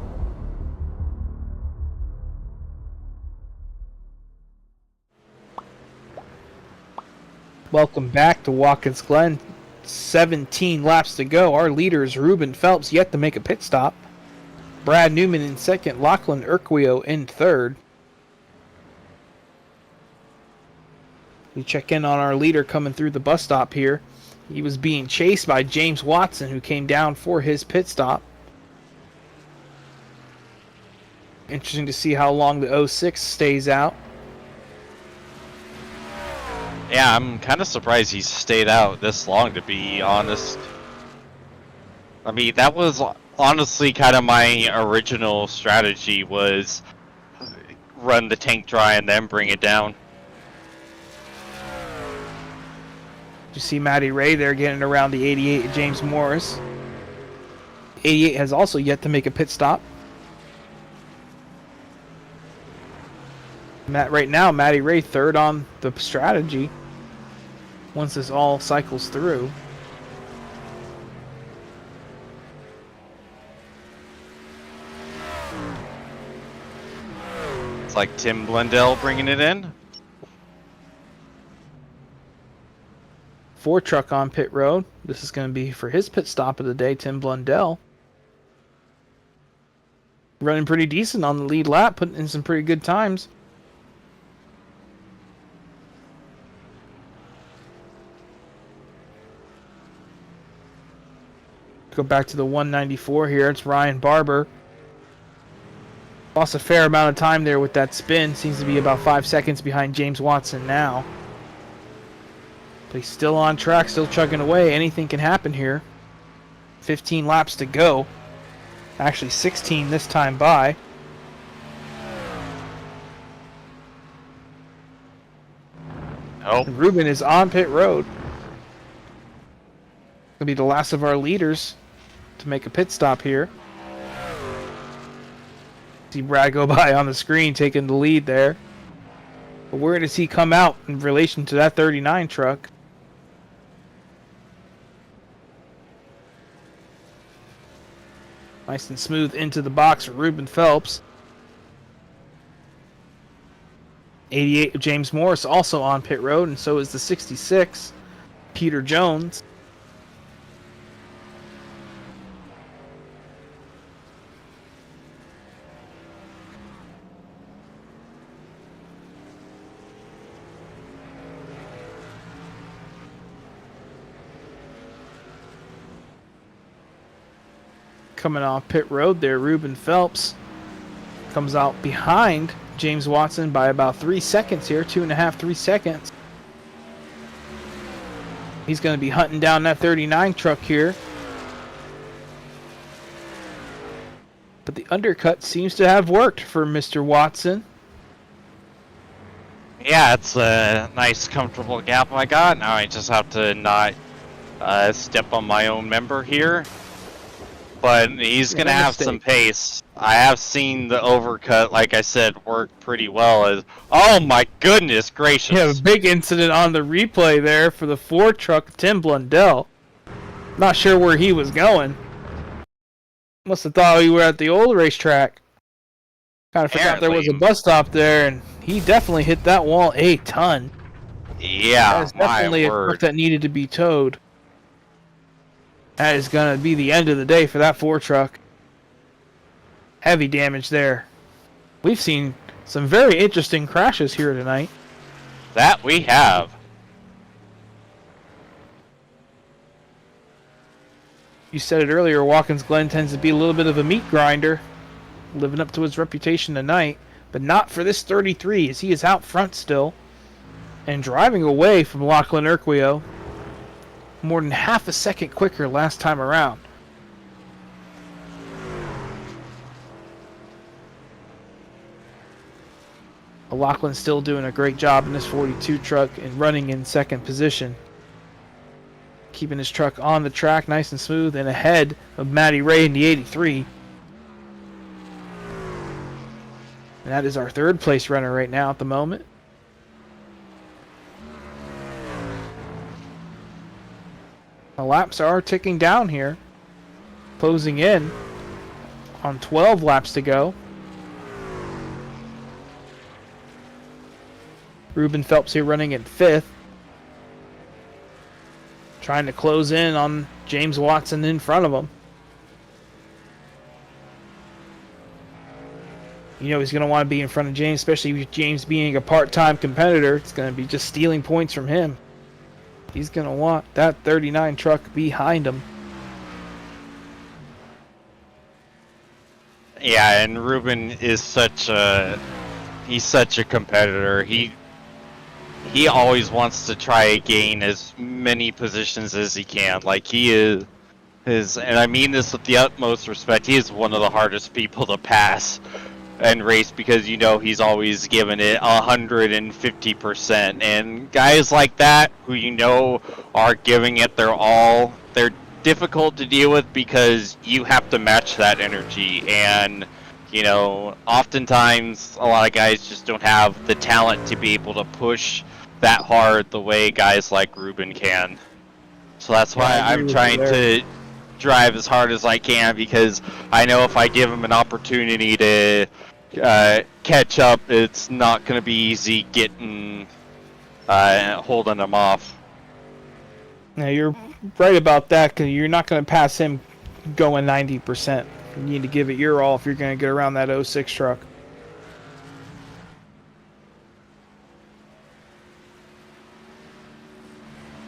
Welcome back to Watkins Glen. 17 laps to go. Our leader is Ruben Phelps, yet to make a pit stop. Brad Newman in second. Lachlan Urquio in third. We check in on our leader coming through the bus stop here. He was being chased by James Watson, who came down for his pit stop. Interesting to see how long the 06 stays out. Yeah, I'm kind of surprised he stayed out this long, to be honest. I mean, that was honestly kind of my original strategy, was run the tank dry and then bring it down. You see Matty Ray there getting around the 88 James Morris. 88 has also yet to make a pit stop. Right now, Matty Ray third on the strategy. Once this all cycles through. It's like Tim Blundell bringing it in. Ford truck on pit road. This is going to be for his pit stop of the day, Tim Blundell. Running pretty decent on the lead lap, putting in some pretty good times. Go back to the 194 here. It's Ryan Barber. Lost a fair amount of time there with that spin. Seems to be about 5 seconds behind James Watson now. But he's still on track, still chugging away. Anything can happen here. 15 laps to go. Actually 16 this time by. Oh. Ruben is on pit road. Gonna be the last of our leaders to make a pit stop here. See Brad go by on the screen taking the lead there. But where does he come out in relation to that 39 truck? Nice and smooth into the box for Ruben Phelps. 88 of James Morris also on pit road, and so is the 66, Peter Jones. Coming off pit road there, Ruben Phelps comes out behind James Watson by about 3 seconds here, 2.5, 3 seconds. He's going to be hunting down that 39 truck here. But the undercut seems to have worked for Mr. Watson. Yeah, it's a nice, comfortable gap I got. Now I just have to not step on my own member here. But he's going to have some pace. I have seen the overcut, like I said, work pretty well. Oh my goodness gracious. Yeah, a big incident on the replay there for the Ford truck, Tim Blundell. Not sure where he was going. Must have thought we were at the old racetrack. Kind of forgot there was a bus stop there, and he definitely hit that wall a ton. Yeah, that is definitely my a word. truck that needed to be towed. That is going to be the end of the day for that Ford truck. Heavy damage there. We've seen Some very interesting crashes here tonight. That we have. You said it earlier, Watkins Glen tends to be a little bit of a meat grinder, living up to his reputation tonight, but not for this 33, as he is out front still and driving away from Lachlan Urquio. More than half a second quicker last time around. Lachlan's still doing a great job in this 42 truck and running in second position. Keeping his truck on the track nice and smooth and ahead of Matty Ray in the 83. And that is our third place runner right now at the moment. The laps are ticking down here. Closing in on 12 laps to go. Ruben Phelps here running in 5th. Trying to close in on James Watson in front of him. You know he's going to want to be in front of James, especially with James being a part-time competitor. It's going to be just stealing points from him. He's going to want that 39 truck behind him. Yeah, and Ruben is such a competitor. He always wants to try to gain as many positions as he can. Like he is, and I mean this with the utmost respect, he is one of the hardest people to pass and race because he's always given it 150%. And guys like that who are giving it their all, they're difficult to deal with because you have to match that energy. And oftentimes a lot of guys just don't have the talent to be able to push that hard the way guys like Ruben can. So that's why I'm trying to drive as hard as I can, because I know if I give him an opportunity to catch up, it's not going to be easy getting holding him off. Now you're right about that, because you're not going to pass him going 90%. You need to give it your all if you're going to get around that 06 truck.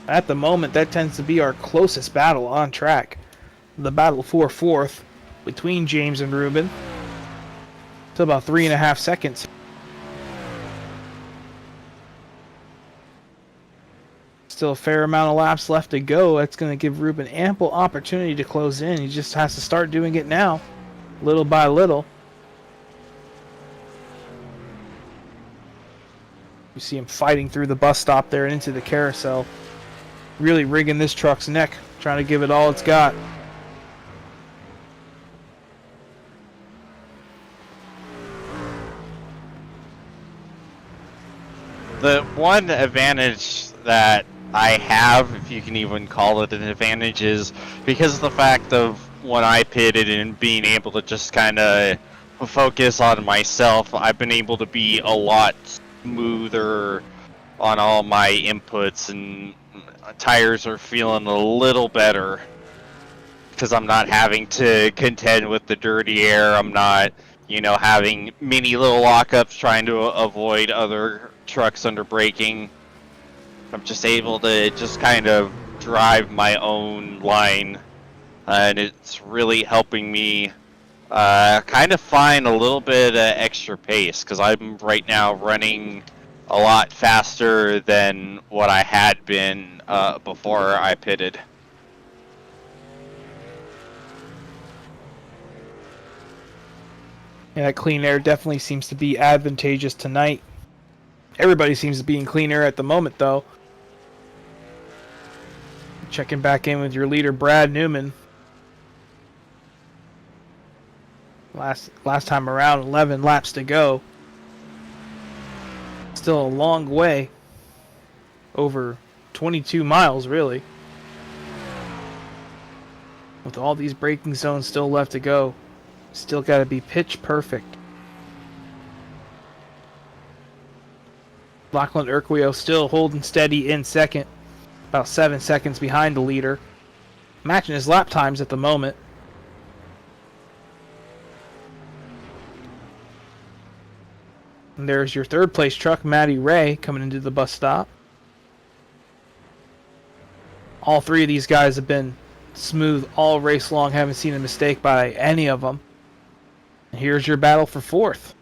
At the moment, that tends to be our closest battle on track. The battle for 4th between James and Ruben. It's about 3.5 seconds. Still a fair amount of laps left to go. That's going to give Ruben ample opportunity to close in. He just has to start doing it now, little by little. You see him fighting through the bus stop there and into the carousel. Really wringing this truck's neck, trying to give it all it's got. The one advantage that I have, if you can even call it an advantage, is because of the fact of when I pitted and being able to just kind of focus on myself, I've been able to be a lot smoother on all my inputs, and tires are feeling a little better because I'm not having to contend with the dirty air. I'm not, having many little lockups trying to avoid other trucks under braking. I'm just able to just kind of drive my own line, and it's really helping me kind of find a little bit of extra pace, because I'm right now running a lot faster than what I had been before I pitted. Yeah, that clean air definitely seems to be advantageous tonight. Everybody seems to be in clean air at the moment, though. Checking back in with your leader, Brad Newman. Last time around, 11 laps to go. Still a long way. Over 22 miles, really. With all these braking zones still left to go. Still got to be pitch perfect. Lachlan Urquio still holding steady in second. About 7 seconds behind the leader. Matching his lap times at the moment. And there's your third place truck, Matty Ray, coming into the bus stop. All three of these guys have been smooth all race long. Haven't seen a mistake by any of them. And here's your battle for fourth.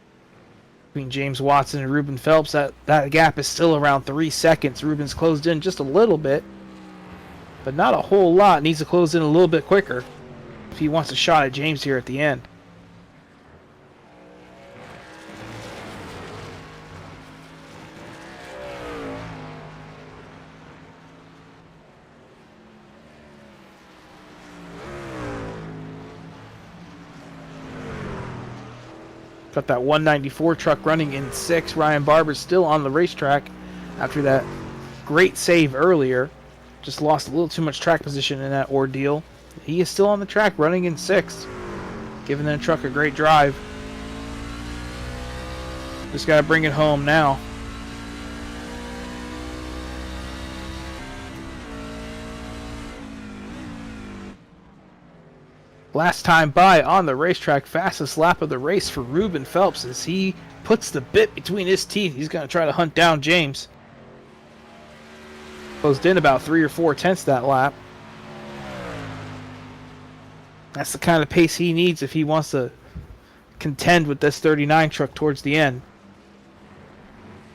Between James Watson and Ruben Phelps, that gap is still around 3 seconds. Ruben's closed in just a little bit, but not a whole lot. Needs to close in a little bit quicker if he wants a shot at James here at the end. Got that 194 truck running in 6. Ryan Barber's still on the racetrack after that great save earlier. Just lost a little too much track position in that ordeal. He is still on the track running in 6th, giving that truck a great drive. Just got to bring it home now. Last time by on the racetrack, fastest lap of the race for Ruben Phelps as he puts the bit between his teeth. He's going to try to hunt down James. Closed in about 3 or 4 tenths that lap. That's the kind of pace he needs if he wants to contend with this 39 truck towards the end.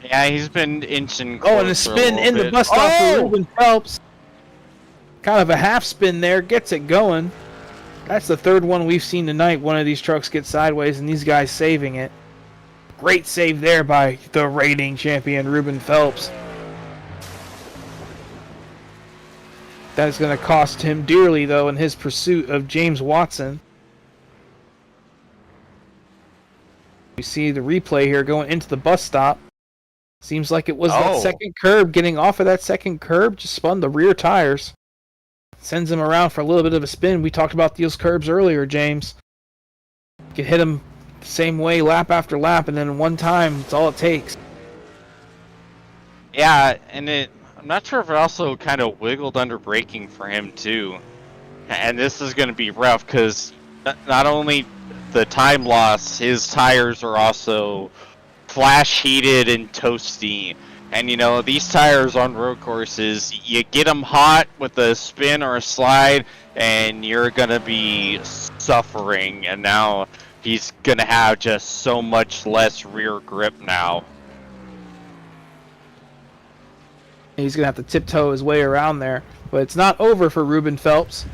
Yeah, he's been inching Oh, and a spin in the bus stop for Ruben Phelps. Kind of a half spin there, gets it going. That's the third one we've seen tonight. One of these trucks gets sideways and these guys saving it. Great save there by the reigning champion Ruben Phelps. That is going to cost him dearly, though, in his pursuit of James Watson. We see the replay here going into the bus stop. Seems like it was that second curb. Getting off of that second curb just spun the rear tires. Sends him around for a little bit of a spin. We talked about those curbs earlier, James. You can hit them the same way lap after lap, and then one time, it's all it takes. Yeah, and I'm not sure if it also kind of wiggled under braking for him, too. And this is going to be rough, because not only the time loss, his tires are also flash heated and toasty. And, you know, these tires on road courses, you get them hot with a spin or a slide, and you're going to be suffering. And now he's going to have just so much less rear grip now. He's going to have to tiptoe his way around there. But it's not over for Ruben Phelps.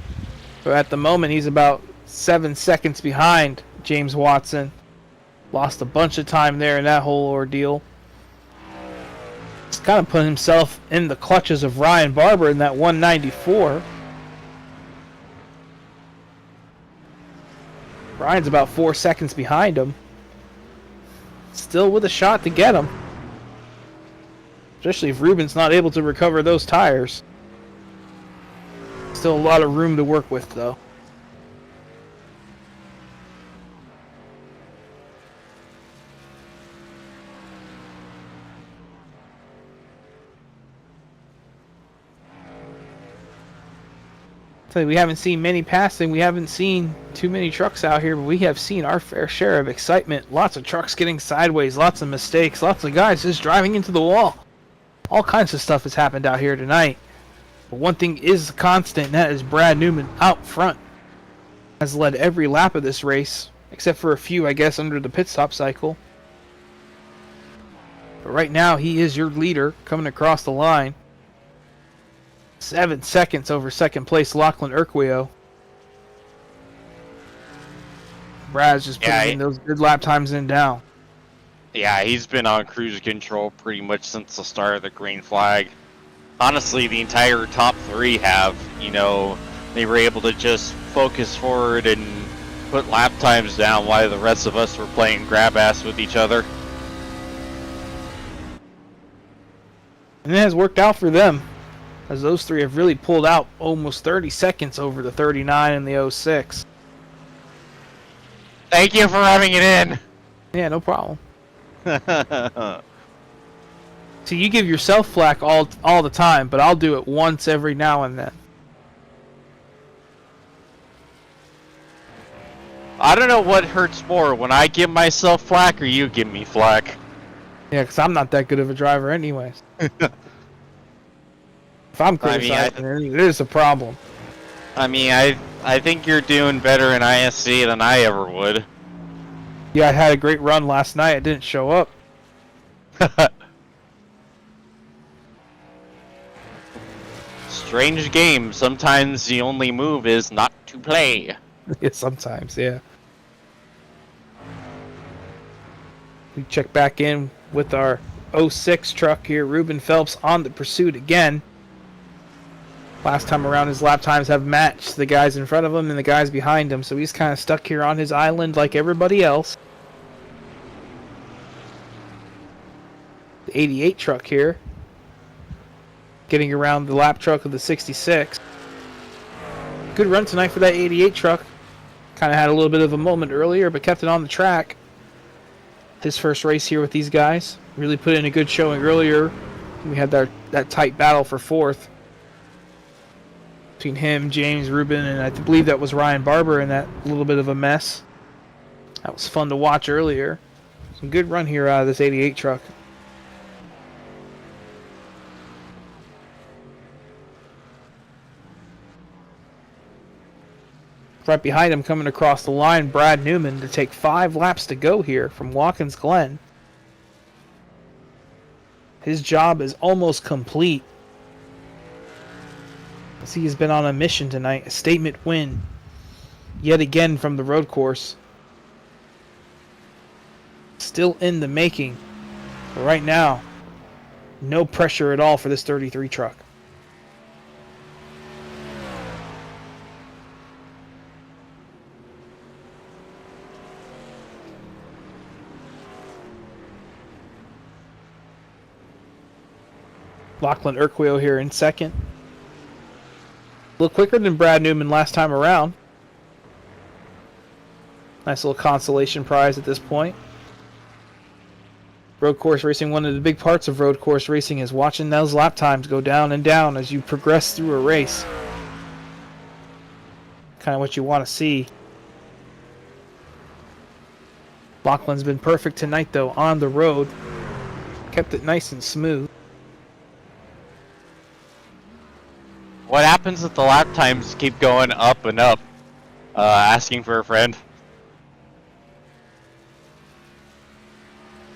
But at the moment, he's about 7 seconds behind James Watson. Lost a bunch of time there in that whole ordeal. He's kind of put himself in the clutches of Ryan Barber in that 194. Ryan's about 4 seconds behind him. Still with a shot to get him. Especially if Ruben's not able to recover those tires. Still a lot of room to work with, though. We haven't seen many passing. We haven't seen too many trucks out here, but we have seen our fair share of excitement. Lots of trucks getting sideways, lots of mistakes, lots of guys just driving into the wall. All kinds of stuff has happened out here tonight. But one thing is constant, and that is Brad Newman out front. Has led every lap of this race, except for a few, I guess, under the pit stop cycle. But right now, he is your leader coming across the line. 7 seconds over second place Lachlan Urquio. Brad's just putting in those good lap times in down. Yeah, he's been on cruise control pretty much since the start of the green flag. Honestly, the entire top 3 have. You know, they were able to just focus forward and put lap times down while the rest of us were playing grab ass with each other. And it has worked out for them, as those 3 have really pulled out almost 30 seconds over the 39 and the 06. Thank you for having it in. Yeah, no problem. See, you give yourself flack all the time, but I'll do it once every now and then. I don't know what hurts more, when I give myself flack or you give me flack. Yeah, because I'm not that good of a driver anyways. If I'm criticizing it is a problem. I mean, I think you're doing better in ISC than I ever would. Yeah, I had a great run last night. I didn't show up. Strange game. Sometimes the only move is not to play. Yeah, sometimes, yeah. We check back in with our 06 truck here. Ruben Phelps on the pursuit again. Last time around, his lap times have matched the guys in front of him and the guys behind him, so he's kind of stuck here on his island like everybody else. The 88 truck here, getting around the lap truck of the 66. Good run tonight for that 88 truck. Kind of had a little bit of a moment earlier, but kept it on the track. His first race here with these guys. Really put in a good showing earlier. We had that tight battle for fourth between him, James, Ruben, and I believe that was Ryan Barber in that little bit of a mess. That was fun to watch earlier. Some good run here out of this 88 truck. Right behind him, coming across the line, Brad Newman to take 5 laps to go here from Watkins Glen. His job is almost complete, as he has been on a mission tonight, a statement win, yet again from the road course. Still in the making, but right now, no pressure at all for this 33 truck. Lachlan Urquio here in second. A little quicker than Brad Newman last time around. Nice little consolation prize at this point. Road course racing, one of the big parts of road course racing is watching those lap times go down and down as you progress through a race. Kind of what you want to see. Lachlan's been perfect tonight though on the road. Kept it nice and smooth. What happens if the lap times keep going up and up? Asking for a friend.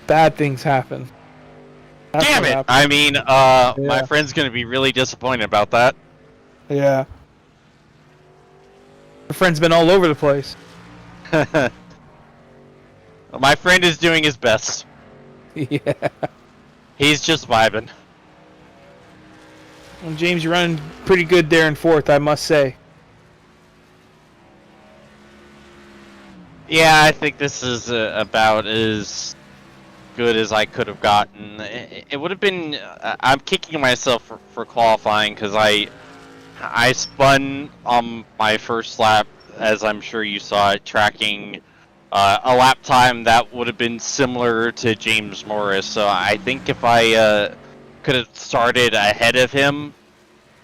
Bad things happen. That's Damn what it! happens. I mean, Yeah. my friend's gonna be really disappointed about that. Yeah. Your friend's been all over the place. My friend is doing his best. Yeah. He's just vibing. Well, James, you're running pretty good there in fourth, I must say. Yeah, I think this is about as good as I could have gotten. It would have been. I'm kicking myself for qualifying because I spun on my first lap, as I'm sure you saw it, tracking a lap time that would have been similar to James Morris. So I think if I could have started ahead of him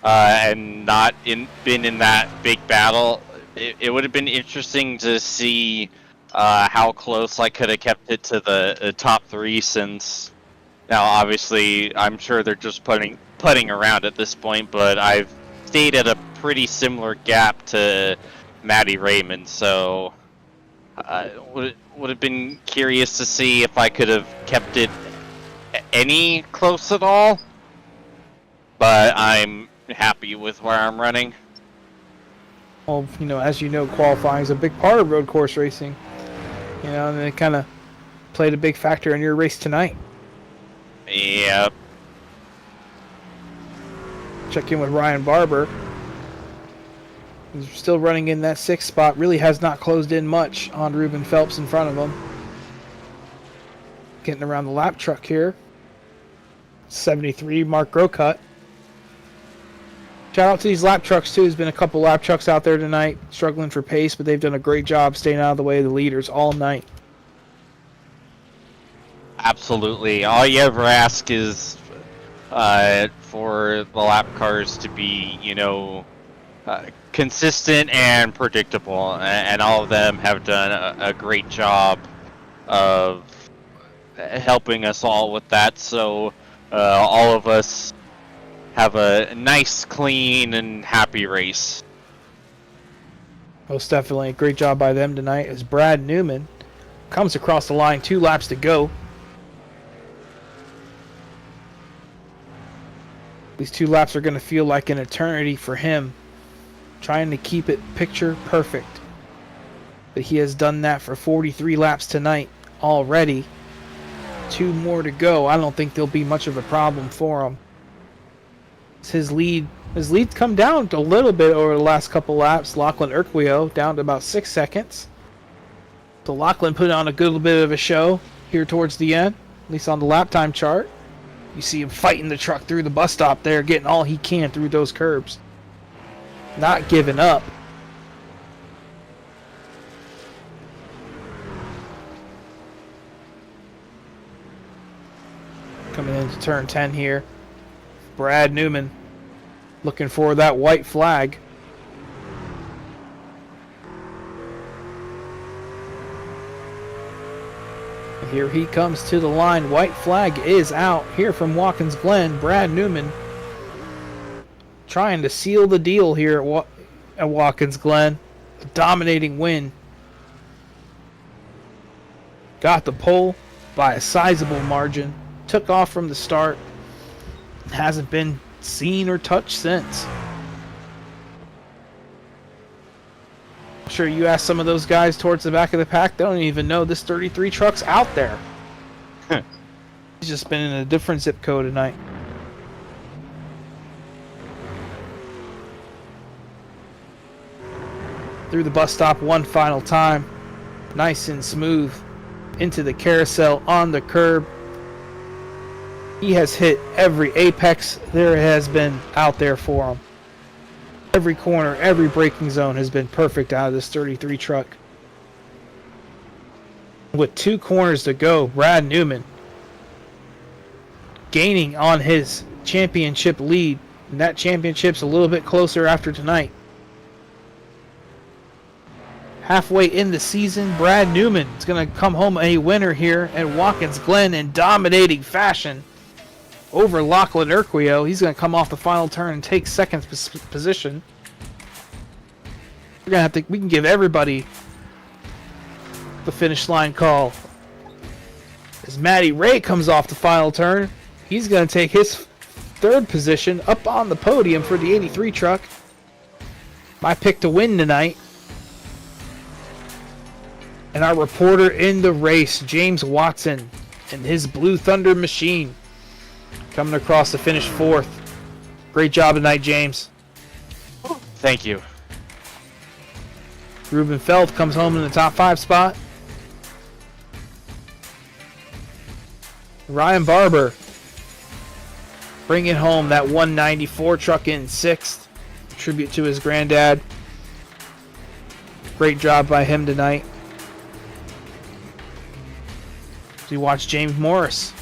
and not been in that big battle, it would have been interesting to see how close I could have kept it to the top 3, since now obviously I'm sure they're just putting around at this point, but I've stayed at a pretty similar gap to Matty Raymond, so would have been curious to see if I could have kept it any close at all, but I'm happy with where I'm running. Well, you know, as you know, qualifying is a big part of road course racing. You know, and it kind of played a big factor in your race tonight. Yep. Check in with Ryan Barber. He's still running in that 6th spot. Really has not closed in much on Ruben Phelps in front of him. Getting around the lap truck here. 73, Mark Grocott. Shout out to these lap trucks too. There's been a couple lap trucks out there tonight struggling for pace, but they've done a great job staying out of the way of the leaders all night. Absolutely. All you ever ask is for the lap cars to be, you know, consistent and predictable, and all of them have done a great job of helping us all with that. So all of us have a nice, clean, and happy race. Most definitely. Great job by them tonight as Brad Newman comes across the line, 2 laps to go. These 2 laps are going to feel like an eternity for him, trying to keep it picture perfect. But he has done that for 43 laps tonight already. 2 more to go. I don't think there'll be much of a problem for him. His lead's come down a little bit over the last couple laps. Lachlan Urquio down to about 6 seconds. So Lachlan put on a good bit of a show here towards the end, at least on the lap time chart. You see him fighting the truck through the bus stop there, getting all he can through those curbs. Not giving up. Coming into turn 10 here. Brad Newman looking for that white flag. Here he comes to the line. White flag is out here from Watkins Glen. Brad Newman trying to seal the deal here at Watkins Glen. A dominating win. Got the pole by a sizable margin. Took off from the start. Hasn't been seen or touched since. I'm sure you ask some of those guys towards the back of the pack, they don't even know this 33 truck's out there. He's just been in a different zip code tonight. Through the bus stop one final time. Nice and smooth. Into the carousel on the curb. He has hit every apex there has been out there for him. Every corner, every braking zone has been perfect out of this 33 truck. With 2 corners to go, Brad Newman gaining on his championship lead. And that championship's a little bit closer after tonight. Halfway in the season, Brad Newman is going to come home a winner here at Watkins Glen in dominating fashion over Lachlan Urquio. He's going to come off the final turn and take second position. We're going to we can give everybody the finish line call. As Matty Ray comes off the final turn, he's going to take his 3rd position up on the podium for the 83 truck. My pick to win tonight. And our reporter in the race, James Watson, and his Blue Thunder machine, coming across to finish 4th. Great job tonight, James. Thank you. Ruben Feld comes home in the top 5 spot. Ryan Barber bringing home that 194 truck in 6th. Tribute to his granddad. Great job by him tonight. We watch James Morris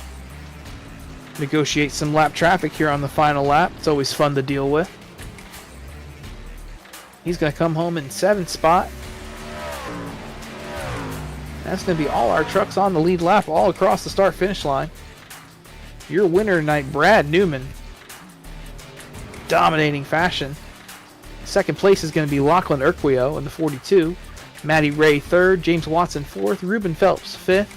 negotiate some lap traffic here on the final lap. It's always fun to deal with. He's going to come home in 7th spot. That's going to be all our trucks on the lead lap all across the start-finish line. Your winner tonight, Brad Newman. Dominating fashion. 2nd place is going to be Lachlan Urquio in the 42. Matty Ray 3rd. James Watson 4th. Ruben Phelps 5th.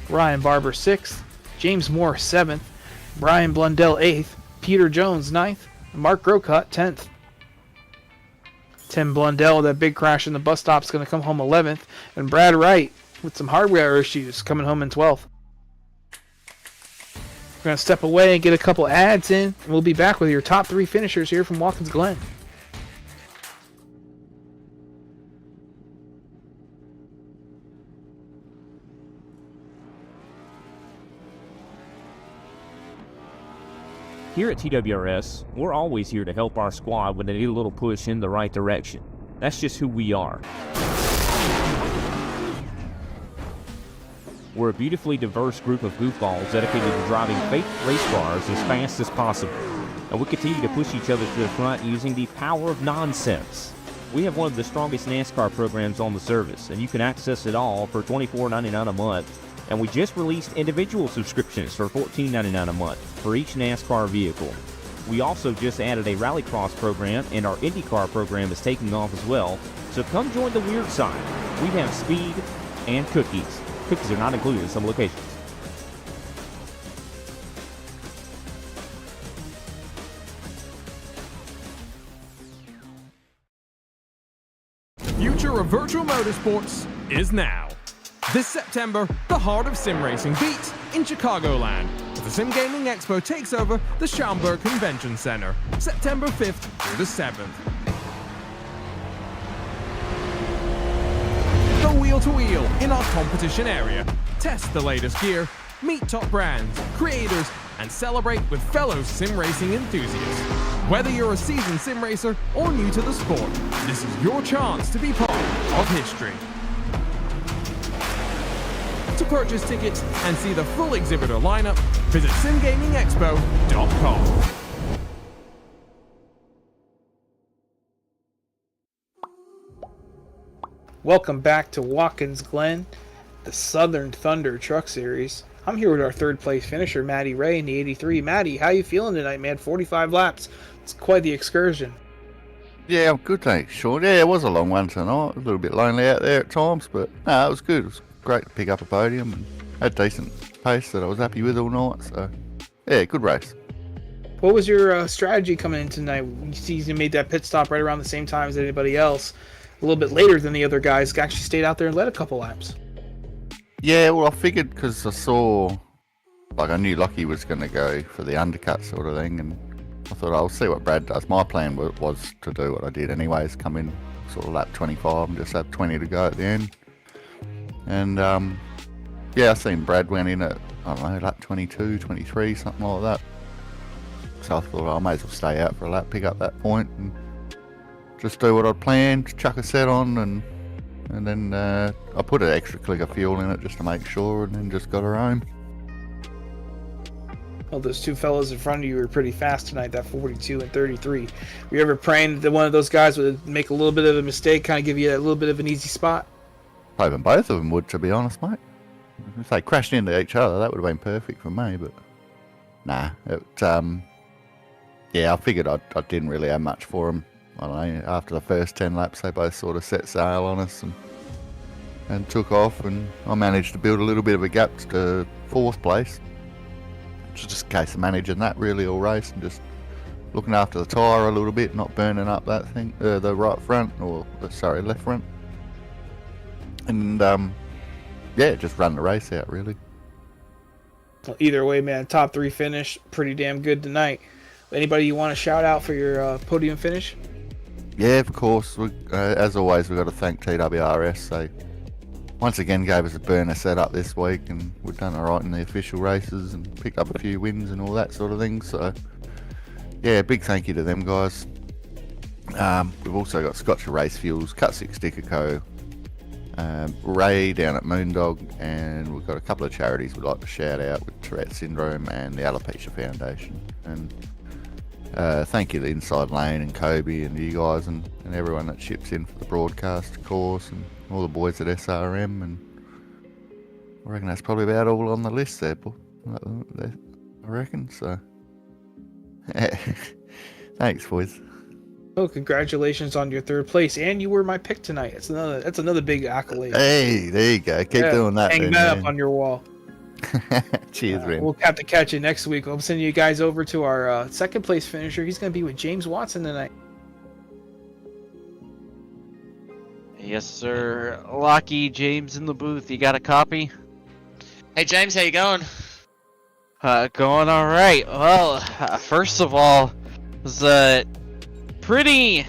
Ryan Barber 6th. James Moore 7th. Brian Blundell 8th. Peter Jones 9th. Mark Grocott 10th. Tim Blundell, that big crash in the bus stop, is going to come home 11th. And Brad Wright, with some hardware issues, coming home in 12th. We're going to step away and get a couple ads in, and we'll be back with your top 3 finishers here from Watkins Glen. Here at TWRS, we're always here to help our squad when they need a little push in the right direction. That's just who we are. We're a beautifully diverse group of goofballs dedicated to driving fake race cars as fast as possible. And we continue to push each other to the front using the power of nonsense. We have one of the strongest NASCAR programs on the service, and you can access it all for $24.99 a month And we just released individual subscriptions for $14.99 a month for each NASCAR vehicle. We also just added a Rallycross program, and our IndyCar program is taking off as well. So come join the weird side. We have speed and cookies. Cookies are not included in some locations. The future of virtual motorsports is now. This September, the heart of sim racing beats in Chicagoland, as the Sim Gaming Expo takes over the Schaumburg Convention Center, September 5th through the 7th. Go wheel to wheel in our competition area, test the latest gear, meet top brands, creators, and celebrate with fellow sim racing enthusiasts. Whether you're a seasoned sim racer or new to the sport, this is your chance to be part of history. To purchase tickets and see the full exhibitor lineup, visit simgamingexpo.com. Welcome back to Watkins Glen, the Southern Thunder Truck Series. I'm here with our third place finisher, Matty Ray, in the 83. Matty, how you feeling tonight, man? 45 laps. It's quite the excursion. Yeah, I'm good, thanks, Sean. Yeah, it was a long one tonight. A little bit lonely out there at times, but no, it was good. It was great to pick up a podium and had decent pace that I was happy with all night. So, yeah, good race. What was your strategy coming in tonight? You see you made that pit stop right around the same time as anybody else. A little bit later than the other guys. Actually stayed out there and led a couple laps. Yeah, well, I figured because I saw, like, I knew Lockie was going to go for the undercut sort of thing, and I thought I'll see what Brad does. My plan was to do what I did anyways, come in sort of lap 25 and just have 20 to go at the end. And yeah, I seen Brad went in at, I don't know, lap 22, 23, something like that. So I thought I may as well stay out for a lap, pick up that point, and just do what I'd planned, chuck a set on, and then I put an extra click of fuel in it just to make sure, and then just got her home. Well, those two fellows in front of you were pretty fast tonight, that 42 and 33. Were you ever praying that one of those guys would make a little bit of a mistake, kind of give you a little bit of an easy spot? Hoping both of them would, to be honest, mate. If they crashed into each other, that would have been perfect for me, but nah. Yeah, I figured I didn't really have much for them. I don't know, after the first 10 laps, they both sort of set sail on us and took off, and I managed to build a little bit of a gap to 4th place. Which is just a case of managing that really all race and just looking after the tyre a little bit, not burning up that thing, the right front, or sorry, left front. And yeah, just run the race out really. Well, either way, man, top 3 finish, pretty damn good tonight. Anybody you want to shout out for your podium finish? Yeah, of course. As always, we've got to thank TWRS. They once again gave us a burner setup this week, and we've done alright in the official races and picked up a few wins and all that sort of thing. So, yeah, big thank you to them guys. We've also got Scotch Race Fuels, Cut 6 Sticker Co., Ray down at Moondog, and we've got a couple of charities we'd like to shout out with Tourette Syndrome and the Alopecia Foundation. And thank you to Inside Lane and Kobe and you guys and everyone that chips in for the broadcast, of course, and all the boys at SRM. And I reckon that's probably about all on the list there, I reckon. So, thanks, boys. Oh, congratulations on your 3rd place, and you were my pick tonight. That's another big accolade. Hey, there you go. Keep doing that. Hang that up on your wall. Cheers, man. We'll have to catch you next week. I'll send you guys over to our 2nd place finisher. He's going to be with James Watson tonight. Yes, sir. Lockie, James in the booth. You got a copy? Hey, James, how you going? Going all right. Well, first of all, it was pretty.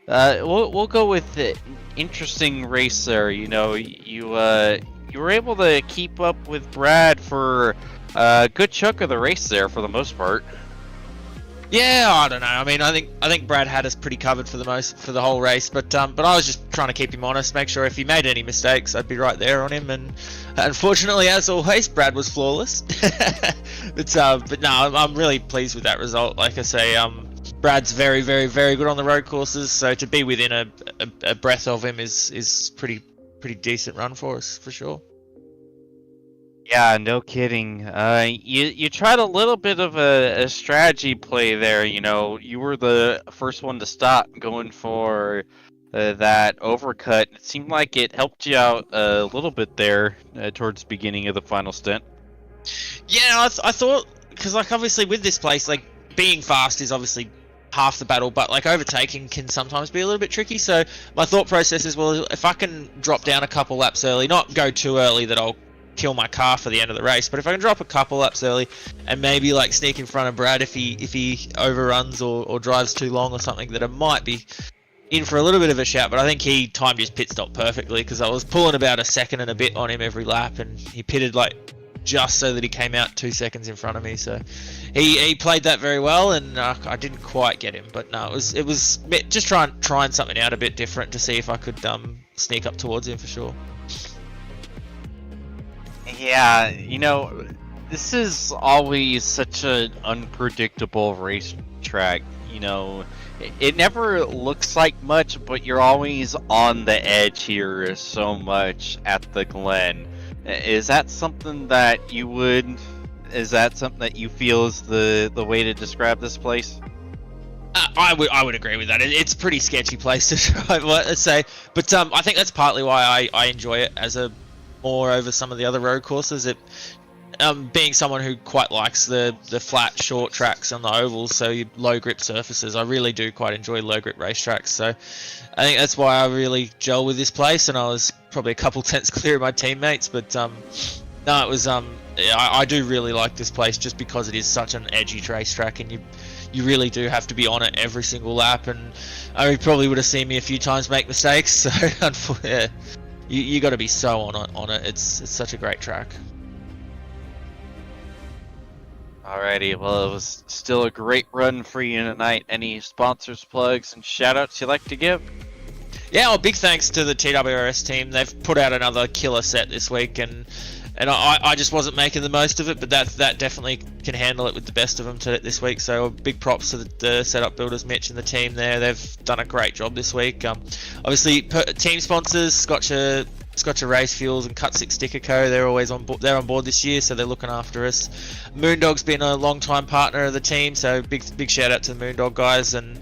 We'll go with the interesting race there. You know, you were able to keep up with Brad for a good chunk of the race there, for the most part. Yeah, I don't know. I mean, I think Brad had us pretty covered for the whole race, but I was just trying to keep him honest, make sure if he made any mistakes, I'd be right there on him. And unfortunately, as always, Brad was flawless. But no, I'm really pleased with that result. Like I say, Brad's very, very, very good on the road courses, so to be within a breath of him is pretty decent run for us, for sure. Yeah, no kidding. You tried a little bit of a strategy play there. You know, you were the first one to stop going for that overcut. It seemed like it helped you out a little bit there towards the beginning of the final stint. Yeah, I thought, because like obviously with this place, like being fast is obviously half the battle, but like overtaking can sometimes be a little bit tricky. So my thought process is, well, if I can drop down a couple laps early, not go too early that I'll kill my car for the end of the race, but if I can drop a couple laps early and maybe like sneak in front of Brad if he overruns or drives too long or something, that I might be in for a little bit of a shout. But I think he timed his pit stop perfectly, because I was pulling about a second and a bit on him every lap, and he pitted like just so that he came out 2 seconds in front of me. So he played that very well, and I didn't quite get him, but no, it was just trying something out a bit different to see if I could sneak up towards him for sure. Yeah, you know, this is always such an unpredictable racetrack. You know, it never looks like much, but you're always on the edge here so much at the Glen. Is that something that you feel is the way to describe this place? I would agree with that. It's a pretty sketchy place to drive, let's say, but I think that's partly why I enjoy it as a more over some of the other road courses. It being someone who quite likes the flat short tracks on the ovals, so low grip surfaces, I really do quite enjoy low grip racetracks. So I think that's why I really gel with this place, and I was probably a couple tenths clear of my teammates. But no, it was I do really like this place just because it is such an edgy racetrack, and you really do have to be on it every single lap. And you probably would have seen me a few times make mistakes, so yeah, you got to be so on it. It's such a great track. Alrighty, well, it was still a great run for you tonight. Any sponsors, plugs, and shoutouts you'd like to give? Yeah, well, big thanks to the TWRS team. They've put out another killer set this week, and I just wasn't making the most of it, but that definitely can handle it with the best of them this week. So big props to the setup builders, Mitch and the team there. They've done a great job this week. Obviously, team sponsors, Scotcha Race Fuels and Cut 6 Sticker Co. They're always on board. They're on board this year, so they're looking after us. Moondog's been a long-time partner of the team, so big shout out to the Moondog guys, and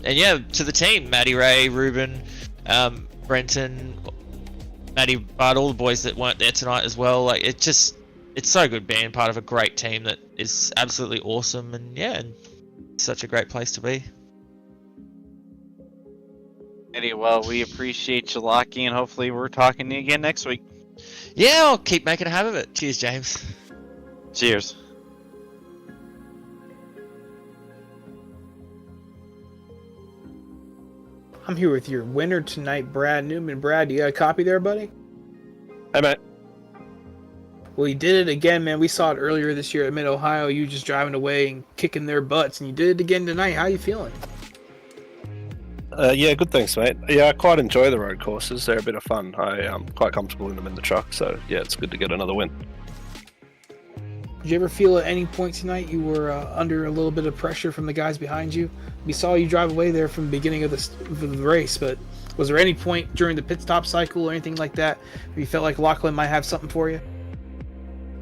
yeah, to the team, Matty Ray, Ruben, Brenton, Matty Bard, all the boys that weren't there tonight as well. Like it's so good being part of a great team that is absolutely awesome, and yeah, and such a great place to be. Anyway, well, we appreciate you, Lockie, and hopefully we're talking to you again next week. Yeah, I'll keep making a habit of it. Cheers, James. Cheers. I'm here with your winner tonight, Brad Newman. Brad, you got a copy there, buddy? Hey, mate. Well, you did it again, man. We saw it earlier this year at Mid-Ohio. You just driving away and kicking their butts, and you did it again tonight. How you feeling? Yeah, good, thanks, mate. Yeah, I quite enjoy the road courses. They're a bit of fun. I'm quite comfortable in them in the truck, so yeah, it's good to get another win. Did you ever feel at any point tonight you were under a little bit of pressure from the guys behind you? We saw you drive away there from the beginning of the race, but was there any point during the pit stop cycle or anything like that where you felt like Lachlan might have something for you?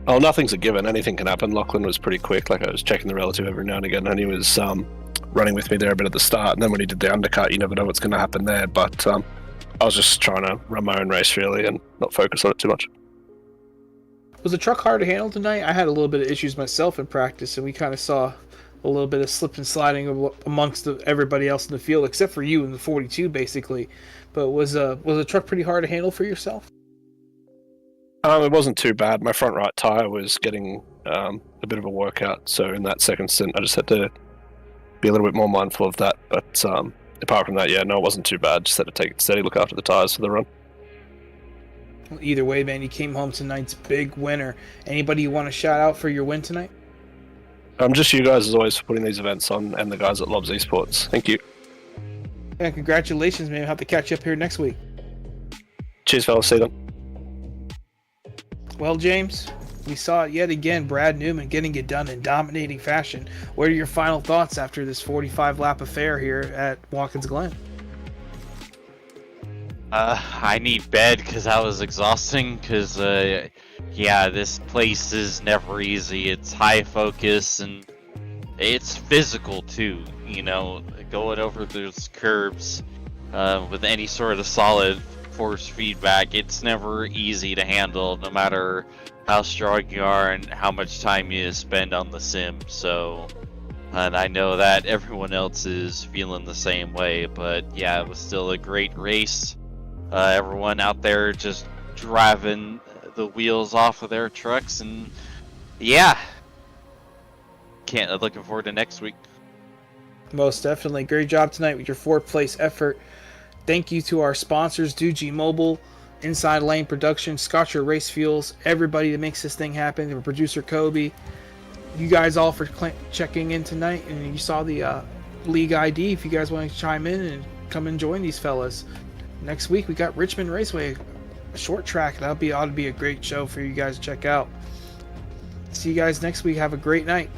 Oh, nothing's a given. Anything can happen. Lachlan was pretty quick. Like, I was checking the relative every now and again, and he was running with me there a bit at the start, and then when he did the undercut, you never know what's going to happen there. But I was just trying to run my own race, really, and not focus on it too much. Was the truck hard to handle tonight? I had a little bit of issues myself in practice, and we kind of saw a little bit of slip and sliding amongst everybody else in the field, except for you in the 42, basically. But was the truck pretty hard to handle for yourself? It wasn't too bad. My front right tyre was getting a bit of a workout, so in that second stint, I just had to be a little bit more mindful of that. But apart from that, yeah, no, it wasn't too bad. Just had to take it steady, look after the tyres for the run. Well, either way, man, you came home tonight's big winner. Anybody you want to shout out for your win tonight? Just you guys as always for putting these events on, and the guys at Lobs Esports. Thank you. Yeah, congratulations, man. We'll have to catch up here next week. Cheers, fellas. See you then. Well, James, we saw it yet again. Brad Newman getting it done in dominating fashion. What are your final thoughts after this 45-lap affair here at Watkins Glen? I need bed because that was exhausting. Because yeah, this place is never easy. It's high focus and it's physical too. You know, going over those curbs with any sort of solid force feedback, it's never easy to handle, no matter how strong you are and how much time you spend on the sim. So, and I know that everyone else is feeling the same way, but yeah, it was still a great race. Everyone out there just driving the wheels off of their trucks, and yeah, looking forward to next week. Most definitely. Great job tonight with your 4th place effort. Thank you to our sponsors, Doogie Mobile, Inside Lane Production, Scotcher Race Fuels, everybody that makes this thing happen, our producer Kobe. You guys all for checking in tonight, and you saw the league ID if you guys want to chime in and come and join these fellas. Next week we got Richmond Raceway, a short track. Ought to be a great show for you guys to check out. See you guys next week. Have a great night.